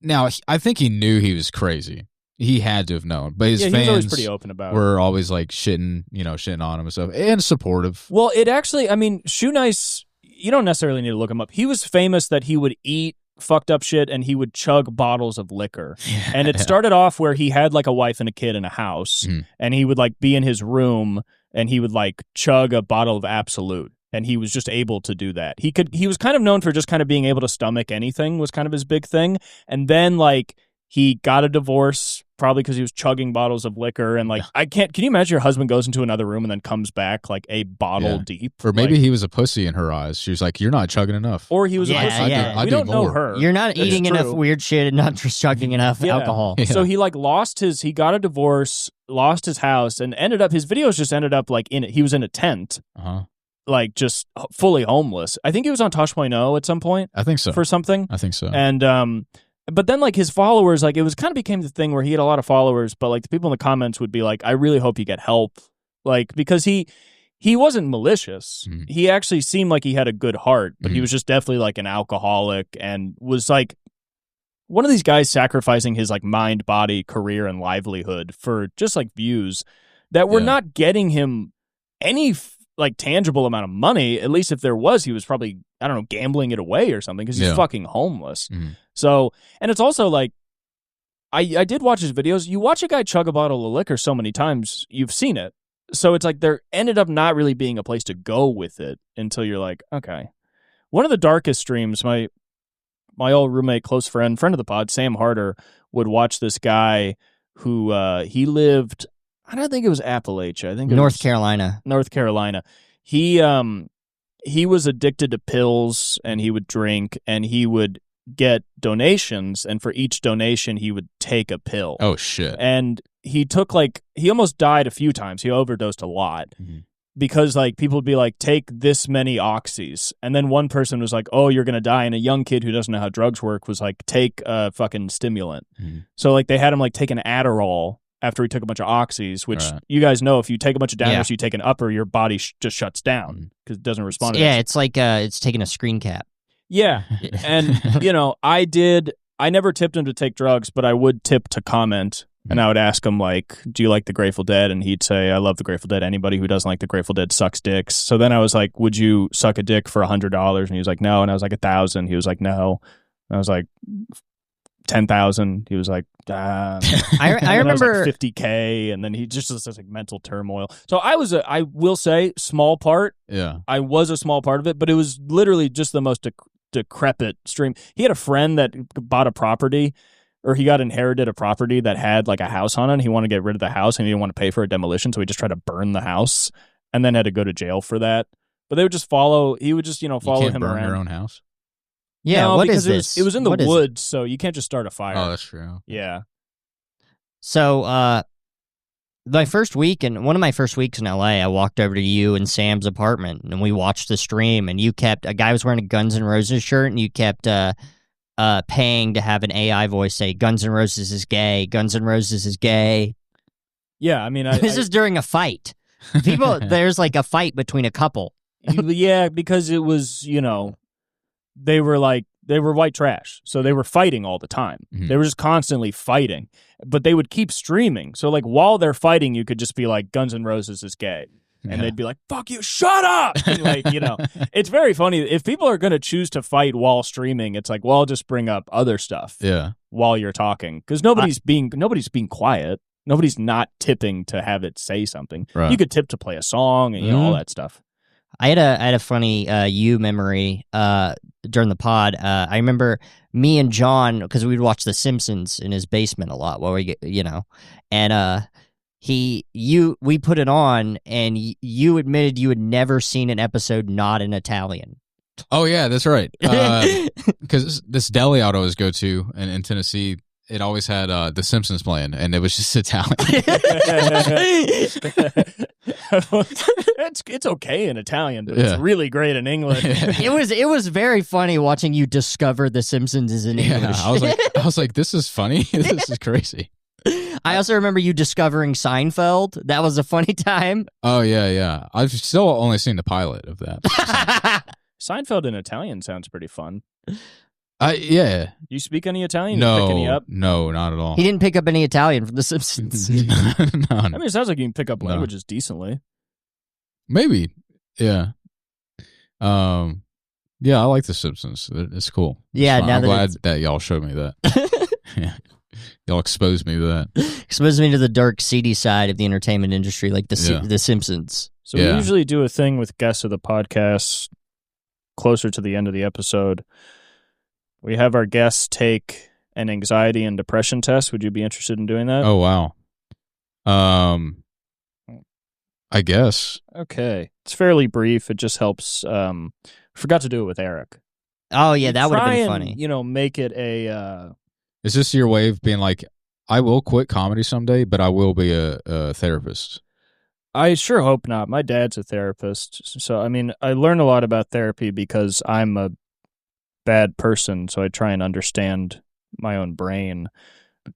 Now, I think he knew he was crazy. He had to have known, but his he was fans always pretty open about it. Were always like shitting on him and stuff, and supportive. Well, it actually, I mean, Shoe Nice, you don't necessarily need to look him up. He was famous that he would eat fucked up shit and he would chug bottles of liquor. And it started off where he had like a wife and a kid in a house, and he would like be in his room and he would like chug a bottle of Absolute. And he was just able to do that. He was kind of known for just kind of being able to stomach anything was kind of his big thing. And then like he got a divorce, probably because he was chugging bottles of liquor. And like, can you imagine your husband goes into another room and then comes back like a bottle deep? Or maybe he was a pussy in her eyes. She was like, "You're not chugging enough." Or he was a pussy. We don't know her. You're not eating enough weird shit and not just chugging enough alcohol. Yeah. So he like he got a divorce, lost his house, and his videos just ended up like he was in a tent. Like just fully homeless. I think he was on Tosh.0 at some point. I think so. For something. I think so. And but then like his followers, like it was kind of became the thing where he had a lot of followers, but like the people in the comments would be like, "I really hope you get help," like because he wasn't malicious. He actually seemed like he had a good heart, but he was just definitely like an alcoholic and was like one of these guys sacrificing his like mind, body, career, and livelihood for just like views that were not getting him any like tangible amount of money. At least if there was, he was probably, I don't know, gambling it away or something because he's fucking homeless. So, and it's also like, I did watch his videos. You watch a guy chug a bottle of liquor so many times, you've seen it. So it's like there ended up not really being a place to go with it until you're like, okay. One of the darkest streams, my old roommate, close friend of the pod, Sam Harder, would watch this guy who he lived, I don't think it was Appalachia. I think it North Carolina. North Carolina. He was addicted to pills and he would drink and he would get donations, and for each donation he would take a pill. Oh shit. And he almost died a few times. He overdosed a lot. Because like people would be like, take this many oxys, and then one person was like, oh, you're gonna die, and a young kid who doesn't know how drugs work was like, take a fucking stimulant. So like they had him like take an Adderall after he took a bunch of oxys, which you guys know, if you take a bunch of downers, you take an upper, your body just shuts down because it doesn't respond to it's like it's taking a screen cap. Yeah. And, I never tipped him to take drugs, but I would tip to comment. And I would ask him, like, do you like the Grateful Dead? And he'd say, I love the Grateful Dead. Anybody who doesn't like the Grateful Dead sucks dicks. So then I was like, would you suck a dick for $100? And he was like, no. And I was like, 1,000. He was like, no. And I was like, 10,000. He was like, I remember like $50K. And then he just was like mental turmoil. So I will say, small part. Yeah. I was a small part of it, but it was literally just the most decrepit stream. He had a friend that bought a property, or he got inherited a property that had like a house on it. And he wanted to get rid of the house and he didn't want to pay for a demolition. So he just tried to burn the house and then had to go to jail for that. But they would just follow him burn around. Your own house? Yeah, no, what because is this? It was in the woods, so you can't just start a fire. Oh, that's true. Yeah. So my first week, and one of my first weeks in LA, I walked over to you and Sam's apartment, and we watched the stream, and a guy was wearing a Guns N' Roses shirt, and you kept paying to have an AI voice say, Guns N' Roses is gay, Guns N' Roses is gay. Yeah, I mean... This is during a fight. There's like a fight between a couple. Yeah, because it was, they were white trash, so they were fighting all the time. Mhm. They were just constantly fighting, but they would keep streaming. So like while they're fighting, you could just be like, Guns N' Roses is gay. And they'd be like, fuck you, shut up! And like, it's very funny. If people are going to choose to fight while streaming, it's like, well, I'll just bring up other stuff while you're talking. Because nobody's being quiet. Nobody's not tipping to have it say something. Right. You could tip to play a song and all that stuff. I had a funny you memory during the pod. I remember me and John, because we'd watch The Simpsons in his basement a lot while we and we put it on, and you admitted you had never seen an episode not in Italian. Oh yeah, that's right. Because this deli I'd always go to in Tennessee, it always had The Simpsons playing, and it was just Italian. It's okay in Italian, but it's really great in English. It was very funny watching you discover The Simpsons is in English. I was like, this is funny. This is crazy. I also remember you discovering Seinfeld. That was a funny time. Oh yeah. I've still only seen the pilot of that. Seinfeld in Italian sounds pretty fun. Yeah. You speak any Italian? No, you pick any up? no, not at all. He didn't pick up any Italian from The Simpsons. No. I mean, it sounds like you can pick up languages decently. Maybe, yeah. Yeah, I like The Simpsons. It's cool. Yeah, I'm glad that y'all showed me that. Yeah. Y'all exposed me to that. Exposed me to the dark, seedy side of the entertainment industry, like the Simpsons. So we usually do a thing with guests of the podcast closer to the end of the episode. We have our guests take an anxiety and depression test. Would you be interested in doing that? Oh, wow. I guess. Okay. It's fairly brief. It just helps. Forgot to do it with Eric. Oh, yeah, that would have been funny. Make it a... Is this your way of being like, I will quit comedy someday, but I will be a therapist? I sure hope not. My dad's a therapist. So, I mean, I learn a lot about therapy because I'm a bad person, so I try and understand my own brain.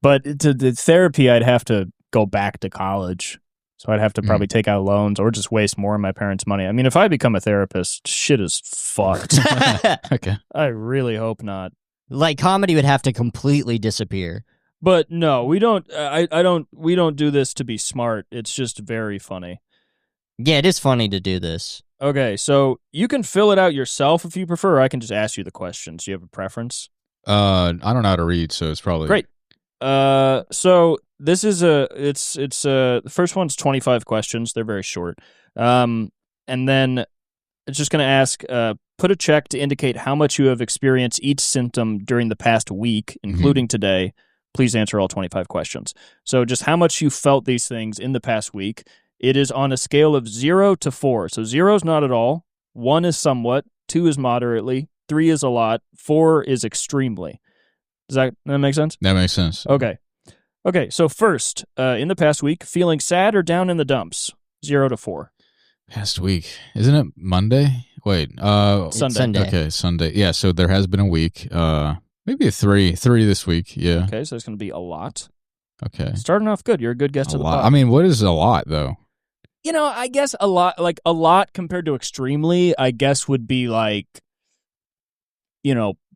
But to the therapy, I'd have to go back to college. So I'd have to probably take out loans or just waste more of my parents' money. I mean, if I become a therapist, shit is fucked. Okay. I really hope not. Like, comedy would have to completely disappear. But no, we don't. We don't do this to be smart. It's just very funny. Yeah, it is funny to do this. Okay, so you can fill it out yourself if you prefer, or I can just ask you the questions. Do you have a preference? I don't know how to read, so it's probably great. So this is the first one's 25 questions. They're very short. And then it's just going to ask, put a check to indicate how much you have experienced each symptom during the past week, including today. Please answer all 25 questions. So just how much you felt these things in the past week. It is on a scale of 0 to 4. So 0 is not at all. 1 is somewhat. 2 is moderately. 3 is a lot. 4 is extremely. Does that make sense? That makes sense. Okay. So first, in the past week, feeling sad or down in the dumps? 0 to 4. Past week. Isn't it Monday? Wait. Sunday. Okay, Sunday. Yeah, so there has been a week. Maybe a 3. 3 this week, yeah. Okay, so it's going to be a lot. Okay. Starting off good. You're a good guest to the pod. I mean, what is a lot, though? I guess a lot compared to extremely, I guess would be like,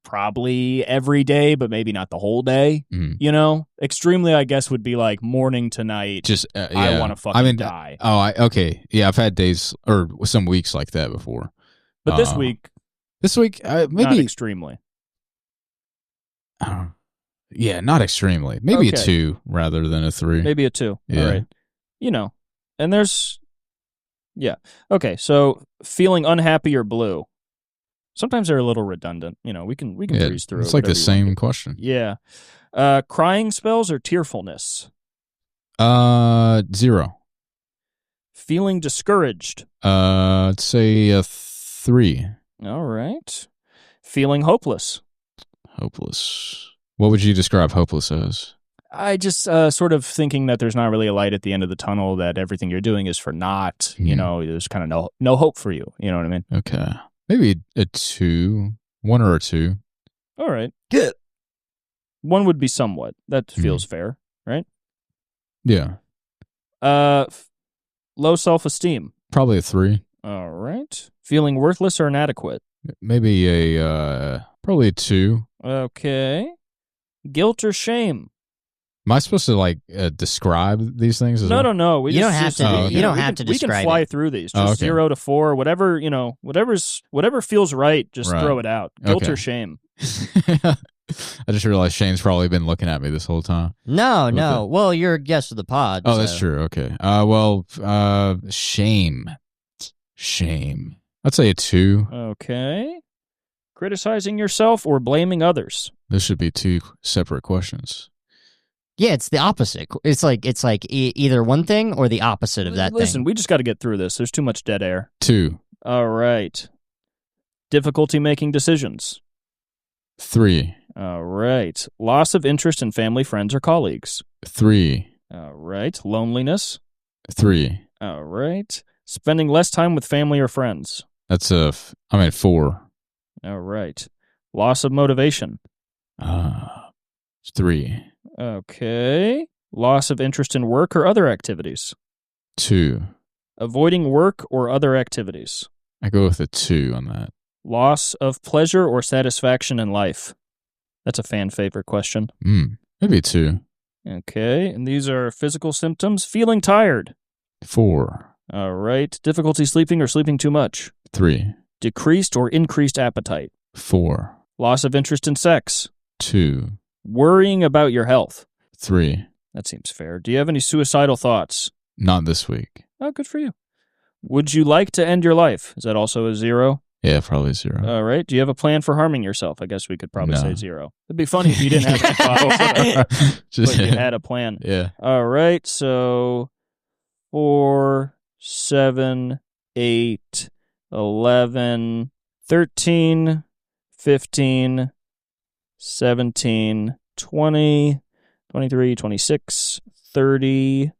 probably every day, but maybe not the whole day. Extremely, I guess, would be like morning to night. Just I want to fucking die. Okay. Yeah, I've had days or some weeks like that before. But this week, maybe not extremely. Yeah, not extremely. Maybe Okay. a 2 rather than a 3. Maybe a 2. Yeah. All right. And there's, yeah. Okay, so feeling unhappy or blue. Sometimes they're a little redundant. We can breeze through. It's like the same question. Yeah. Crying spells or tearfulness? 0. Feeling discouraged? I'd say a 3. All right. Feeling hopeless? Hopeless. What would you describe hopeless as? I just sort of thinking that there's not really a light at the end of the tunnel, that everything you're doing is for naught. You know, there's kind of no hope for you. You know what I mean? Okay. Maybe a 2. 1 or a 2. All right. Good. 1 would be somewhat. That feels fair, right? Yeah. Low self-esteem. Probably a 3. All right. Feeling worthless or inadequate. Maybe probably a 2. Okay. Guilt or shame. Am I supposed to describe these things? No. You don't have to. You don't have to describe. We can fly through these. Just 0 to 4, whatever whatever feels right. Just throw it out. Guilt or shame. I just realized Shane's probably been looking at me this whole time. No. Well, you're a guest of the pod. Oh, that's true. Okay. Shame. I'd say a 2. Okay. Criticizing yourself or blaming others. This should be 2 separate questions. Yeah, it's the opposite. It's like either one thing or the opposite of that thing. Listen, we just got to get through this. There's too much dead air. 2. All right. Difficulty making decisions. 3. All right. Loss of interest in family, friends, or colleagues. 3. All right. Loneliness. 3. All right. Spending less time with family or friends. That's 4. All right. Loss of motivation. 3. Okay. Loss of interest in work or other activities. 2. Avoiding work or other activities. I go with a 2 on that. Loss of pleasure or satisfaction in life. That's a fan favorite question. Maybe a 2. Okay. And these are physical symptoms. Feeling tired. 4. All right. Difficulty sleeping or sleeping too much. 3. Decreased or increased appetite. 4. Loss of interest in sex. 2. Worrying about your health. 3. That seems fair. Do you have any suicidal thoughts? Not this week. Oh, good for you. Would you like to end your life? Is that also a 0? Yeah, probably 0. All right. Do you have a plan for harming yourself? I guess we could probably say 0. It'd be funny if you didn't have that thought, but you had a plan. Yeah. All right. So 4, 7, 8, 11, 13, 15, 17, 20, 23, 26, 30,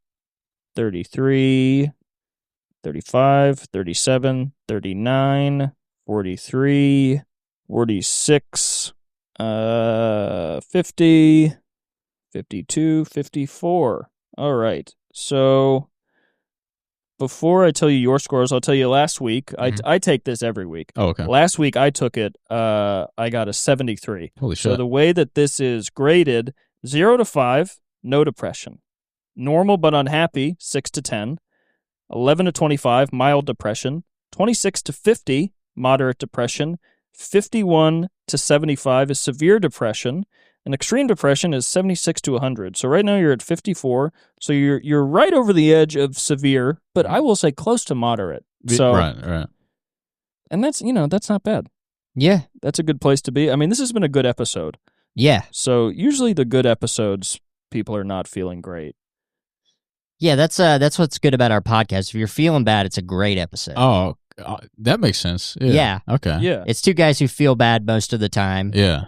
33, 35, 37, 39, 43, 46, 50, 52, 54. All right. So before I tell you your scores, I'll tell you last week. I take this every week. Oh, okay. Last week I took it. I got a 73. Holy shit. So the way that this is graded, 0 to 5, no depression. Normal but unhappy, 6 to 10. 11 to 25, mild depression. 26 to 50, moderate depression. 51 to 75 is severe depression. And extreme depression is 76 to 100. So right now you're at 54. So you're right over the edge of severe, but I will say close to moderate. So right. And that's not bad. Yeah. That's a good place to be. I mean, this has been a good episode. Yeah. So usually the good episodes, people are not feeling great. Yeah, that's what's good about our podcast. If you're feeling bad, it's a great episode. Oh, that makes sense. Yeah. Okay. Yeah. It's 2 guys who feel bad most of the time. Yeah.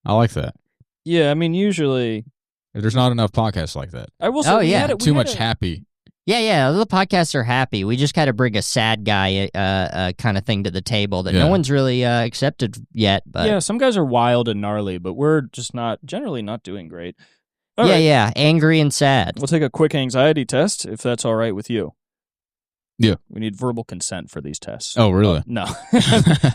I like that. Yeah, I mean, usually There's not enough podcasts like that. I will say Too much happy. Yeah, the podcasts are happy. We just got to bring a sad guy kind of thing to the table that no one's really accepted yet. But yeah, some guys are wild and gnarly, but we're just generally not doing great. All right. Yeah, angry and sad. We'll take a quick anxiety test, if that's all right with you. Yeah. We need verbal consent for these tests. Oh, really? No.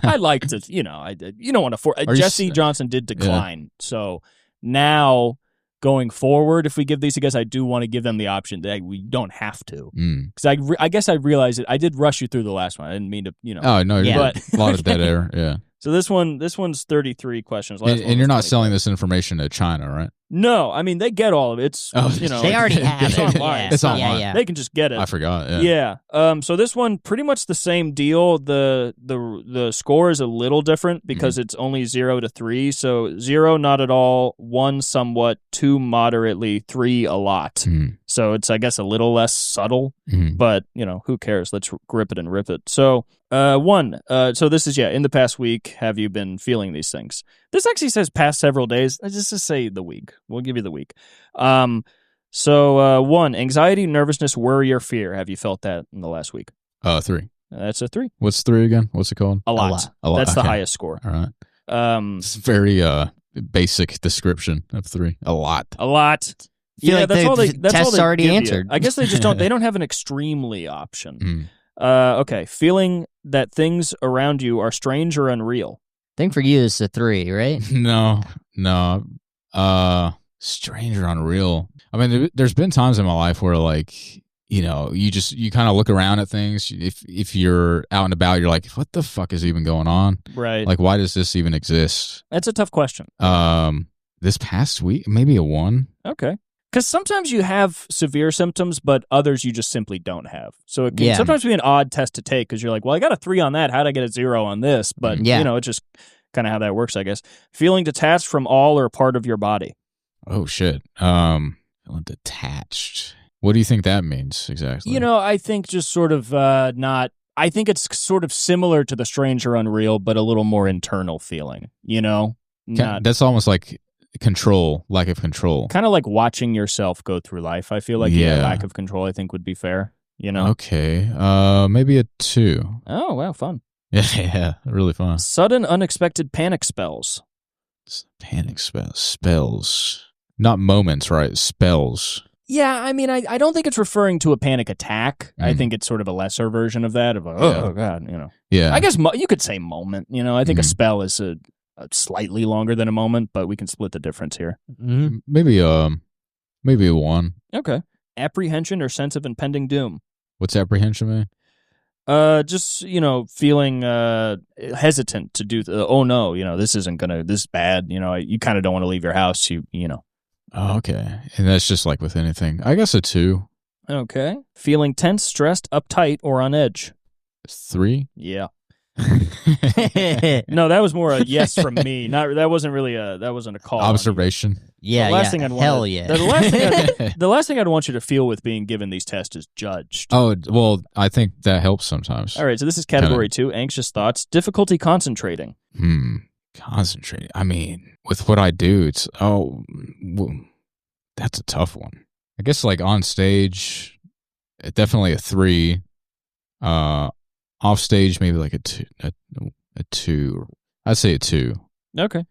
I like to, you don't want to force. Jesse Johnson did decline. Yeah. So now going forward, if we give these to guys, I do want to give them the option that we don't have to. Because I guess I realized it. I did rush you through the last one. I didn't mean to, Oh, no. But a lot of dead air. Yeah. So this one's 33 questions. And you're not selling this information to China, right? No, I mean they get all of it. It's they already have it's it. Online. It's online. Yeah. They can just get it. I forgot. Yeah. So this one pretty much the same deal. The score is a little different because it's only 0 to 3. So 0 not at all, 1 somewhat, 2 moderately, 3 a lot. So it's, I guess, a little less subtle, Mhm. but, who cares? Let's grip it and rip it. So, so this is, in the past week, have you been feeling these things? This actually says past several days. Let's just say the week. We'll give you the week. So, 1, anxiety, nervousness, worry, or fear. Have you felt that in the last week? 3. That's a 3. What's 3 again? What's it called? A lot. A lot. That's the Okay. highest score. All right. It's a very basic description of 3. A lot. A lot. Feel like that's the all they. That's test's all they already give you. answered. I guess they just don't. They don't have an extremely option. Mm. Okay, feeling that things around you are strange or unreal. I think for you it's a 3, right? No. Strange or unreal. I mean, there's been times in my life where, like, you kind of look around at things. If you're out and about, you're like, what the fuck is even going on? Right. Like, why does this even exist? That's a tough question. This past week, maybe a 1. Okay. Because sometimes you have severe symptoms, but others you just simply don't have. So it can sometimes be an odd test to take because you're like, well, I got a 3 on that. How'd I get a 0 on this? But, it's just kind of how that works, I guess. Feeling detached from all or part of your body. Oh, shit. Feeling detached. What do you think that means exactly? I think just sort of not... I think it's sort of similar to the strange or unreal, but a little more internal feeling, That's almost like lack of control. Kind of like watching yourself go through life. I feel like lack of control, I think, would be fair, Okay. Maybe a 2. Oh, wow, fun. Yeah, really fun. Sudden, unexpected panic spells. Panic spells. Not moments, right? Spells. Yeah, I mean, I don't think it's referring to a panic attack. I think it's sort of a lesser version of that, God, Yeah. I guess you could say moment, I think a spell is a slightly longer than a moment, but we can split the difference here. Mm-hmm. Maybe a 1. Okay. Apprehension or sense of impending doom. What's apprehension mean? Just, feeling hesitant to do, oh no, this is bad, you kind of don't want to leave your house, you know. Oh, okay. And that's just like with anything. I guess a 2. Okay. Feeling tense, stressed, uptight, or on edge. 3? Yeah. No, that was more a yes from me. That wasn't a call. Observation. Yeah, the last thing I'd want hell yeah. The last thing I'd want you to feel with being given these tests is judged. Oh, well, I think that helps sometimes. All right, so this is category 2, anxious thoughts, difficulty concentrating. Concentrating. I mean, with what I do, it's that's a tough one. I guess like on stage, definitely a 3. Off stage, maybe like a 2. A 2. I'd say a 2. Okay.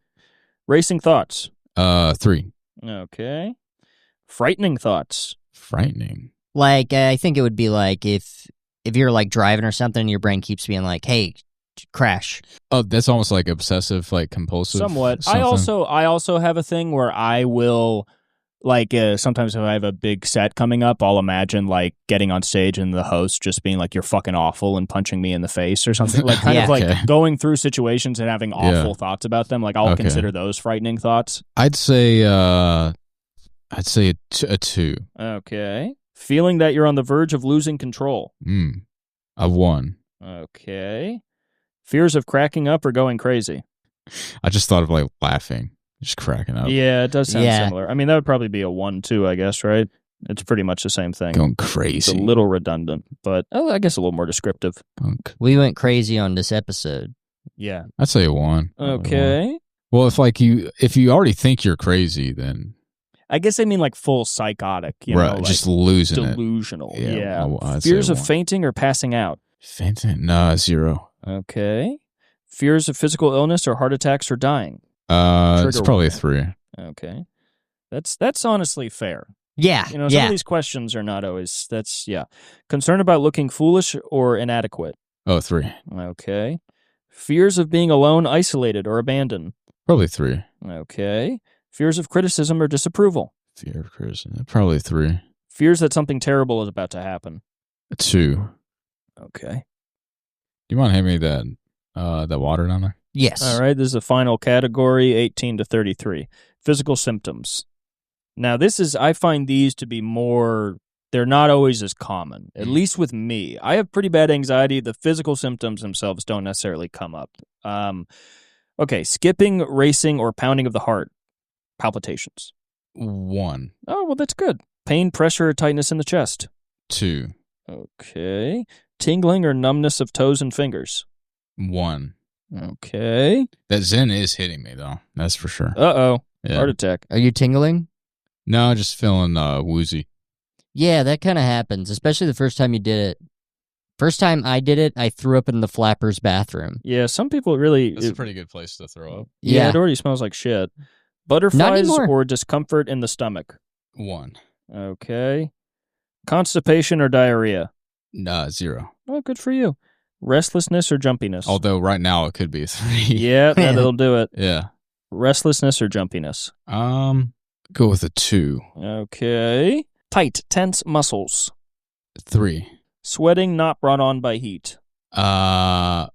Racing thoughts. 3. Okay. Frightening thoughts. Frightening. Like, I think it would be like if you're like driving or something and your brain keeps being like, hey, crash. Oh, that's almost like obsessive, like compulsive. Somewhat. Something. I also have a thing where I will, like, sometimes if I have a big set coming up, I'll imagine like getting on stage and the host just being like, "You're fucking awful," and punching me in the face or something. Like kind of like going through situations and having awful thoughts about them. Like I'll consider those frightening thoughts. I'd say a 2. Okay. Feeling that you're on the verge of losing control. A 1. Okay. Fears of cracking up or going crazy. I just thought of like laughing, just cracking up. Yeah, it does sound similar. I mean, that would probably be a 1 too, I guess, right? It's pretty much the same thing. Going crazy. It's a little redundant, but I guess a little more descriptive. We went crazy on this episode. Yeah. I'd say a 1. Okay. Well, if you already think you're crazy, then I guess I mean like full psychotic, right? Like just losing delusional. it. Yeah. Fears of fainting or passing out. Fainting? No, 0. Okay. Fears of physical illness or heart attacks or dying. It's probably a 3. Okay. That's honestly fair. Yeah. Some of these questions are not always. Concern about looking foolish or inadequate. Oh, 3. Okay. Fears of being alone, isolated, or abandoned. Probably 3. Okay. Fears of criticism or disapproval. Fear of criticism. Probably 3. Fears that something terrible is about to happen. 2. Okay. Do you mind handing me that water down there? Yes. All right. This is the final category, 18 to 33. Physical symptoms. Now, I find these to be more, they're not always as common, at least with me. I have pretty bad anxiety. The physical symptoms themselves don't necessarily come up. Okay. Skipping, racing, or pounding of the heart. Palpitations. 1. Oh, well, that's good. Pain, pressure, or tightness in the chest? 2. Okay. Tingling or numbness of toes and fingers? 1. Okay. That ZYN is hitting me, though. That's for sure. Uh-oh. Yeah. Heart attack. Are you tingling? No, just feeling woozy. Yeah, that kind of happens, especially the first time you did it. First time I did it, I threw up in the flapper's bathroom. Yeah, some people really... That's a pretty good place to throw up. Yeah, it already smells like shit. Butterflies anymore. or discomfort in the stomach? 1. Okay. Constipation or diarrhea? 0. Oh, good for you. Restlessness or jumpiness? Although right now it could be 3. Yeah, that'll do it. Yeah. Restlessness or jumpiness? Go with a 2. Okay. Tight, tense muscles? 3. Sweating not brought on by heat? 2. I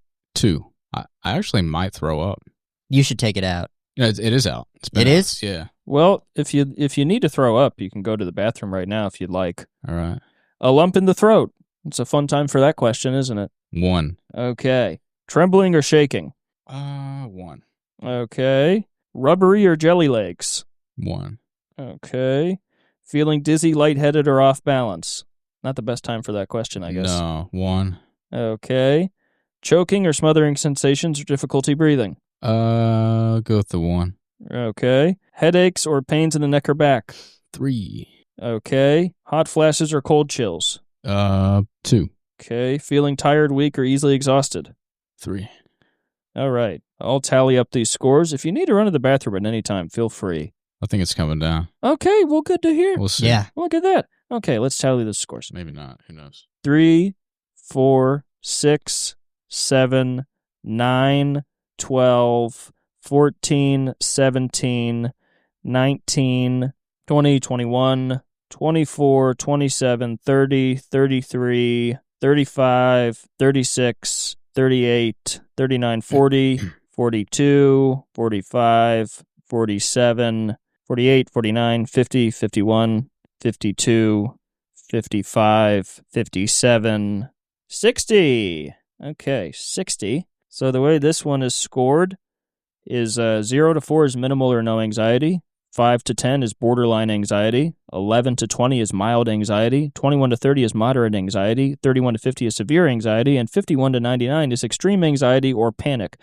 actually might throw up. You should take it out. Yeah, it is out. It is? Yeah. Well, if you need to throw up, you can go to the bathroom right now if you'd like. All right. A lump in the throat. It's a fun time for that question, isn't it? 1. Okay. Trembling or shaking? 1. Okay. Rubbery or jelly legs? 1. Okay. Feeling dizzy, lightheaded, or off balance? Not the best time for that question, I guess. No. 1. Okay. Choking or smothering sensations or difficulty breathing? Go with the 1. Okay. Headaches or pains in the neck or back? 3. Okay. Hot flashes or cold chills? 2. Okay. Feeling tired, weak, or easily exhausted? 3. All right. I'll tally up these scores. If you need to run to the bathroom at any time, feel free. I think it's coming down. Okay. Well, good to hear. We'll see. Yeah. Look at that. Okay. Let's tally the scores. Maybe not. Who knows? 3, 4, 6, 7, 9, 12, 14, 17, 19, 20, 21, 24, 27, 30, 33, 35, 36, 38, 39, 40, 42, 45, 47, 48, 49, 50, 51, 52, 55, 57, 60. Okay, 60. So the way this one is scored is 0 to 4 is minimal or no anxiety, 5 to 10 is borderline anxiety, 11 to 20 is mild anxiety, 21 to 30 is moderate anxiety, 31 to 50 is severe anxiety, and 51 to 99 is extreme anxiety or panic.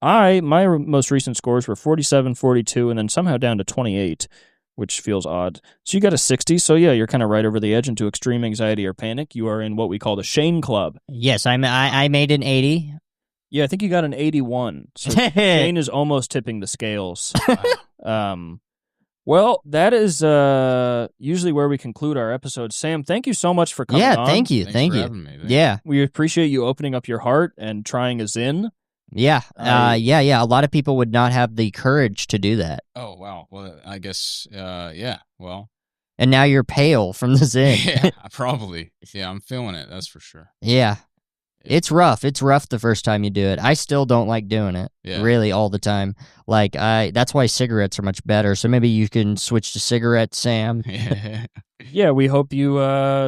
My most recent scores were 47, 42, and then somehow down to 28, which feels odd. So you got a 60, so yeah, you're kind of right over the edge into extreme anxiety or panic. You are in what we call the Shane Club. Yes, I made an 80. Yeah, I think you got an 81. So Shane is almost tipping the scales. Well, that is usually where we conclude our episode. Sam, thank you so much for coming on. Yeah, thank you. Thanks Thank for you. having me. Yeah. We appreciate you opening up your heart and trying a ZYN. Yeah. Yeah. A lot of people would not have the courage to do that. Oh, wow. Well, I guess, yeah. Well. And now you're pale from the ZYN. Yeah, probably. Yeah, I'm feeling it. That's for sure. Yeah. It's rough. It's rough the first time you do it. I still don't like doing it, really, all the time. Like, that's why cigarettes are much better. So maybe you can switch to cigarettes, Sam. Yeah, we hope you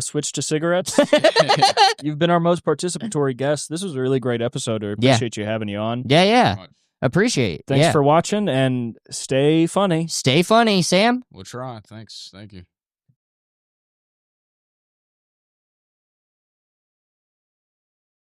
switch to cigarettes. You've been our most participatory guest. This was a really great episode. I appreciate you having you on. Yeah. Appreciate it. Thanks for watching, and stay funny. Stay funny, Sam. We'll try. Thanks. Thank you.